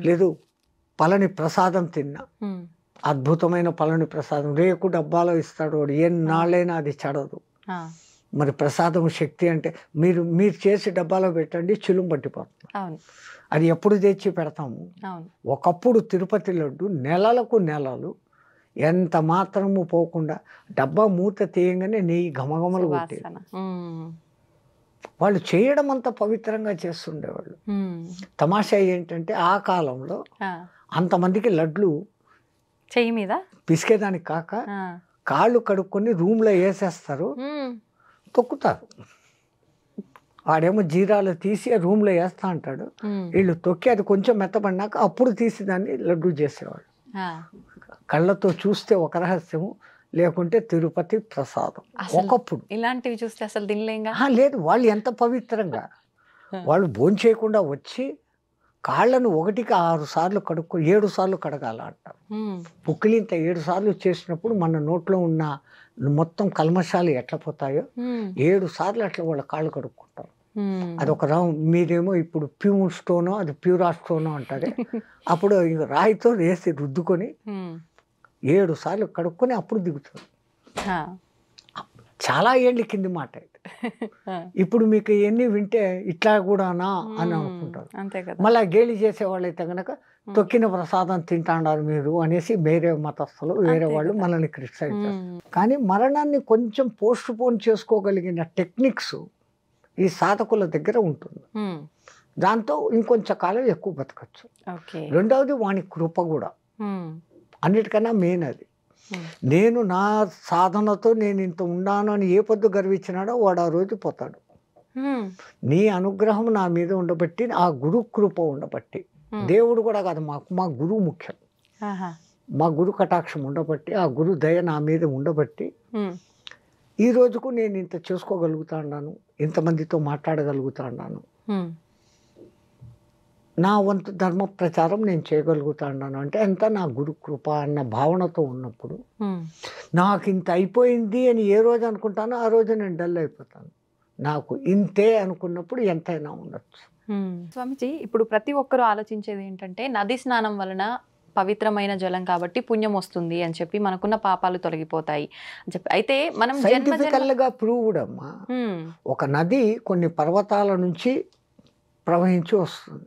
లేదు పళని ప్రసాదం తిన్నా, అద్భుతమైన పళని ప్రసాదం, రేకు డబ్బాలో ఇస్తాడు వాడు, ఎన్నాళ్ళైనా అది చెడదు. మరి ప్రసాదం శక్తి అంటే మీరు చేసి డబ్బాలో పెట్టండి, చిలుం పట్టిపోతుంది. అది ఎప్పుడు తెచ్చి పెడతాము. ఒకప్పుడు తిరుపతి లడ్డు నెలలకు నెలలు ఎంత మాత్రము పోకుండా డబ్బా మూత తీయంగానే నెయ్యి ఘమఘమలు కొట్టేది. వాళ్ళు చేయడం అంత పవిత్రంగా చేస్తుండేవాళ్ళు. తమాషా ఏంటంటే ఆ కాలంలో అంతమందికి లడ్లు చెయ్యి మీద పిసికేదానికి కాక కాళ్ళు కడుక్కొని రూమ్లో వేసేస్తారు, తొక్కుతారు. వాడేమో జీరాలు తీసి రూమ్లో వేస్తా అంటాడు, వీళ్ళు తొక్కి అది కొంచెం మెత్తబడినాక అప్పుడు తీసి దాన్ని లడ్డు చేసేవాళ్ళు. కళ్ళతో చూస్తే ఒక రహస్యము, లేకుంటే తిరుపతి ప్రసాదం. ఒకప్పుడు ఇలాంటివి చూస్తే అసలు తినలేంగా. లేదు, వాళ్ళు ఎంత పవిత్రంగా, వాళ్ళు భోంచేయకుండా వచ్చి కాళ్ళను 1కి 6 సార్లు కడుక్కో, 7 సార్లు కడగాల అంటారు. పుక్కిలింత 7 సార్లు చేసినప్పుడు మన నోట్లో ఉన్న మొత్తం కల్మషాలు ఎట్లా పోతాయో 7 సార్లు అట్లా వాళ్ళ కాళ్ళు కడుక్కుంటారు. అదొక మీరేమో ఇప్పుడు ప్యూర్ స్టోనో అది ప్యూరా స్టోనో అంటారే, అప్పుడు రాయితో వేసి రుద్దుకొని 7 సార్లు కడుక్కొని అప్పుడు దిగుతారు. చాలా ఏళ్ళ కింది మాట అయితే. ఇప్పుడు మీకు ఎన్ని వింటే ఇట్లా కూడానా అని అనుకుంటారు. మళ్ళీ గేలి చేసేవాళ్ళు అయితే కనుక తొక్కిన ప్రసాదం తింటాడారు మీరు అనేసి వేరే మతస్థులు వేరే వాళ్ళు మనల్ని క్రిటిసైజ్ చేస్తారు. కానీ మరణాన్ని కొంచెం పోస్ట్ పోన్ చేసుకోగలిగిన టెక్నిక్స్ ఈ సాధకుల దగ్గర ఉంటుంది. దాంతో ఇంకొంచెం కాలం ఎక్కువ బతకచ్చు. రెండవది వాని కృప కూడా అన్నిటికన్నా మెయిన్ అది. నేను నా సాధనతో నేను ఇంత ఉన్నాను అని ఏ పొద్దు గర్వించినాడో వాడు ఆ రోజు పోతాడు. నీ అనుగ్రహం నా మీద ఉండబట్టి, ఆ గురు కృప ఉండబట్టి, దేవుడు కూడా కాదు మా గురువు ముఖ్యం, మా గురు కటాక్షం ఉండబట్టి, ఆ గురు దయ నా మీద ఉండబట్టి ఈ రోజుకు నేను ఇంత చేసుకోగలుగుతాను, ఇంతమందితో మాట్లాడగలుగుతాను, నా వంతు ధర్మ ప్రచారం నేను చేయగలుగుతాను అంటే అంతా నా గురు కృప అన్న భావనతో ఉన్నప్పుడు, నాకు ఇంత అయిపోయింది అని ఏ రోజు అనుకుంటానో ఆ రోజు నేను డల్ అయిపోతాను. నాకు ఇంతే అనుకున్నప్పుడు ఎంతైనా ఉండొచ్చు. స్వామిజీ, ఇప్పుడు ప్రతి ఒక్కరూ ఆలోచించేది ఏంటంటే నది స్నానం వలన పవిత్రమైన జలం కాబట్టి పుణ్యం వస్తుంది అని చెప్పి, మనకున్న పాపాలు తొలగిపోతాయి అని చెప్పి. అయితే మనం సైంటిఫికల్గా ప్రూవ్డ్ అమ్మా, ఒక నది కొన్ని పర్వతాల నుంచి ప్రవహించి వస్తుంది,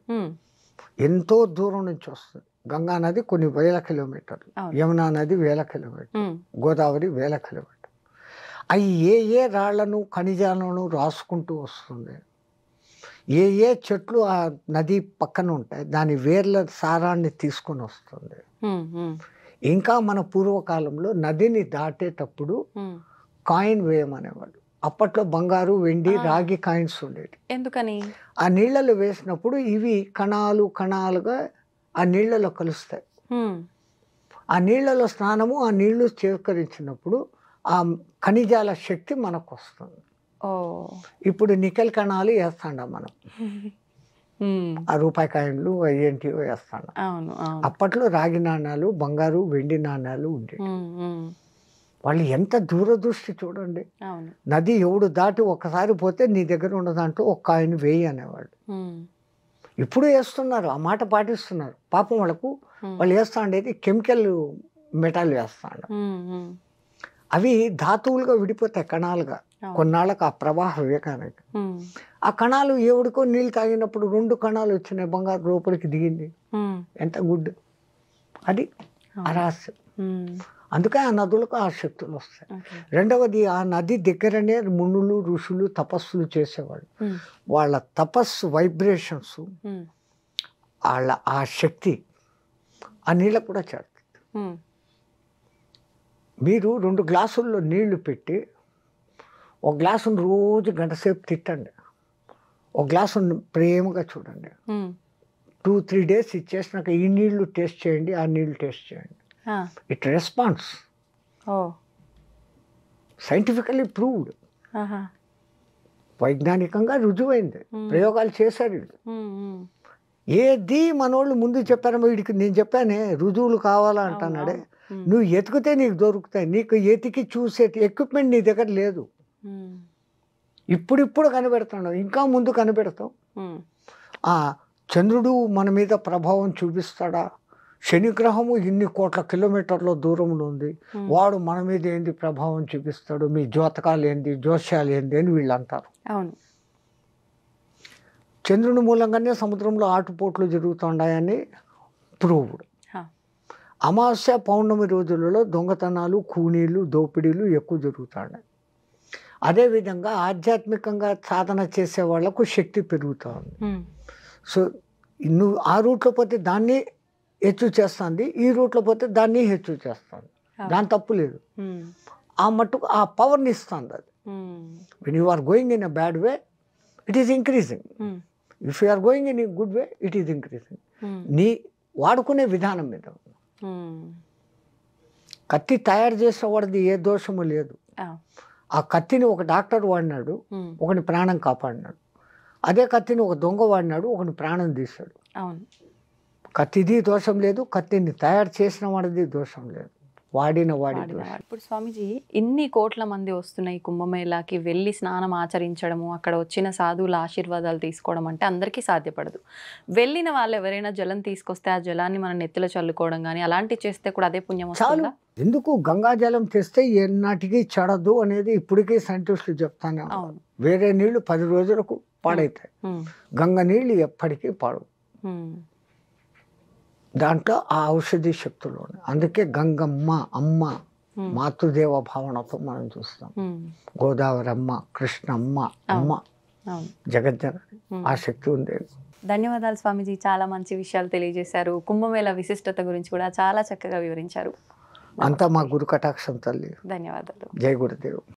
ఎంతో దూరం నుంచి వస్తుంది. గంగా నది కొన్ని వేల కిలోమీటర్లు, యమునా నది 1000 కిలోమీటర్లు, గోదావరి 1000 కిలోమీటర్లు. అవి ఏ రాళ్లను ఖనిజాలను రాసుకుంటూ వస్తుంది. ఏ ఏ చెట్లు ఆ నది పక్కన ఉంటాయి దాని వేర్ల సారాన్ని తీసుకొని వస్తుంది. ఇంకా మన పూర్వకాలంలో నదిని దాటేటప్పుడు కాయిన్ వేయమనేవాళ్ళు. అప్పట్లో బంగారు, వెండి, రాగి కాయిన్స్ ఉండేవి. ఎందుకని? ఆ నీళ్ళలో వేసినప్పుడు ఇవి కణాలు కణాలుగా ఆ నీళ్ళలో కలుస్తాయి. ఆ నీళ్ళలో స్నానము, ఆ నీళ్లు స్వీకరించినప్పుడు ఆ ఖనిజాల శక్తి మనకు వస్తుంది. ఇప్పుడు నికెల్ కణాలు వేస్తాండ మనం, ఆ రూపాయి కాయిన్లు ఏంటివో వేస్తాండ. అప్పట్లో రాగి నాణాలు, బంగారు, వెండి నాణాలు ఉండేవి. వాళ్ళు ఎంత దూరదృష్టి చూడండి. నది ఎవడు దాటి ఒక్కసారి పోతే నీ దగ్గర ఉన్న దాంట్లో ఒక కాయిన్ వేయి అనేవాళ్ళు. ఇప్పుడు వేస్తున్నారు, ఆ మాట పాటిస్తున్నారు. పాపం వాళ్ళకు వాళ్ళు వేస్తా ఉండేది కెమికల్ మెటల్ వేస్తాడు. అవి ధాతువులుగా విడిపోతాయి కణాలుగా కొన్నాళ్ళకు ఆ ప్రవాహ వివేకానికి. ఆ కణాలు ఎవడికో నీళ్ళు తాగినప్పుడు 2 కణాలు వచ్చినాయి, బంగారు లోపలికి దిగింది. ఎంత గుడ్ అది అరహస్యం. అందుకే ఆ నదులకు ఆ శక్తులు వస్తాయి. రెండవది, ఆ నది దగ్గరనే మునులు ఋషులు తపస్సులు చేసేవాళ్ళు. వాళ్ళ తపస్సు వైబ్రేషన్స్, వాళ్ళ ఆ శక్తి ఆ నీళ్ళకు కూడా చేరుతుంది. మీరు 2 గ్లాసుల్లో నీళ్లు పెట్టి ఒక గ్లాసును రోజు గంటసేపు తిట్టండి, ఒక గ్లాసును ప్రేమగా చూడండి. 2-3 డేస్ ఇచ్చేసినాక ఈ నీళ్లు టేస్ట్ చేయండి, ఆ నీళ్లు టేస్ట్ చేయండి. It response. సైంటిఫికల్లీ ప్రూవ్డ్, వైజ్ఞానికంగా రుజువైంది. ప్రయోగాలు చేశారు వీళ్ళు. ఏది మనోళ్ళు ముందు చెప్పారో వీడికి నేను చెప్పానే రుజువులు కావాలా అంటున్నాడే. నువ్వు ఎతికితే నీకు దొరుకుతాయి. నీకు ఎతికి చూసే ఎక్విప్మెంట్ నీ దగ్గర లేదు. ఇప్పుడిప్పుడు కనిపెడుతున్నావు, ఇంకా ముందు కనిపెడతావు. చంద్రుడు మన మీద ప్రభావం చూపిస్తాడా? శనిగ్రహము ఇన్ని కోట్ల కిలోమీటర్ల దూరంలో ఉంది, వాడు మన మీద ఏంది ప్రభావం చూపిస్తాడు? మీ జ్యోతకాలు ఏంది, జోస్యాలు ఏంది అని వీళ్ళు అంటారు. చంద్రుని మూలంగానే సముద్రంలో ఆటుపోట్లు జరుగుతున్నాయని ప్రూవ్డ్. అమావాస్య పౌర్ణమి రోజులలో దొంగతనాలు, కూనీలు, దోపిడీలు ఎక్కువ జరుగుతున్నాయి. అదేవిధంగా ఆధ్యాత్మికంగా సాధన చేసే వాళ్లకు శక్తి పెరుగుతుంది. సో నువ్వు ఆ రూట్లో పోతే దాన్ని హెచ్చు చేస్తుంది, ఈ రూట్లో పోతే దాన్ని హెచ్చు చేస్తుంది. దాని తప్పు లేదు. ఆ మట్టుకు ఆ పవర్ని ఇస్తుంది అది. When you are going in a bad way it is increasing. If you are going in a good way it is increasing. నీ వాడుకునే విధానం మీద. కత్తి తయారు చేసేవాడిది ఏ దోషము లేదు. ఆ కత్తిని ఒక డాక్టర్ వాడినాడు, ఒకని ప్రాణం కాపాడినాడు. అదే కత్తిని ఒక దొంగ వాడినాడు, ఒకని ప్రాణం తీశాడు. కత్తిది దోషం లేదు, కత్తిని తయారు చేసిన వాడిది దోషం లేదు, వాడిన వాడి. ఇప్పుడు స్వామీజీ, ఇన్ని కోట్ల మంది వస్తున్నాయి కుంభమేళాకి, వెళ్ళి స్నానం ఆచరించడము, అక్కడ వచ్చిన సాధువుల ఆశీర్వాదాలు తీసుకోవడం అంటే అందరికీ సాధ్యపడదు. వెళ్ళిన వాళ్ళు ఎవరైనా జలం తీసుకొస్తే ఆ జలాన్ని మనం నెత్తిలో చల్లుకోవడం కానీ అలాంటివి చేస్తే కూడా అదే పుణ్యం వస్తుందా? ఎందుకు గంగా జలం తెస్తే ఎన్నాటికి చెడదు అనేది ఇప్పటికీ సైంటిస్టులు చెప్తానే. వేరే నీళ్లు 10 రోజులకు పాడైతాయి, గంగ నీళ్లు ఎప్పటికీ పాడవు. దాంట్లో ఆ ఔషధి శక్తులు ఉన్నాయి. అందుకే గంగమ్మ అమ్మ మాతృదేవ భావనతో మనం చూస్తాం. గోదావరి అమ్మ, కృష్ణమ్మ అమ్మ, జగజ్జనని, ఆ శక్తి ఉంది. ధన్యవాదాలు స్వామీజీ, చాలా మంచి విషయాలు తెలియజేశారు. కుంభమేళ విశిష్టత గురించి కూడా చాలా చక్కగా వివరించారు. అంతా మా గురు కటాక్షం తల్లి. ధన్యవాదాలు. జై గురుదేవ్.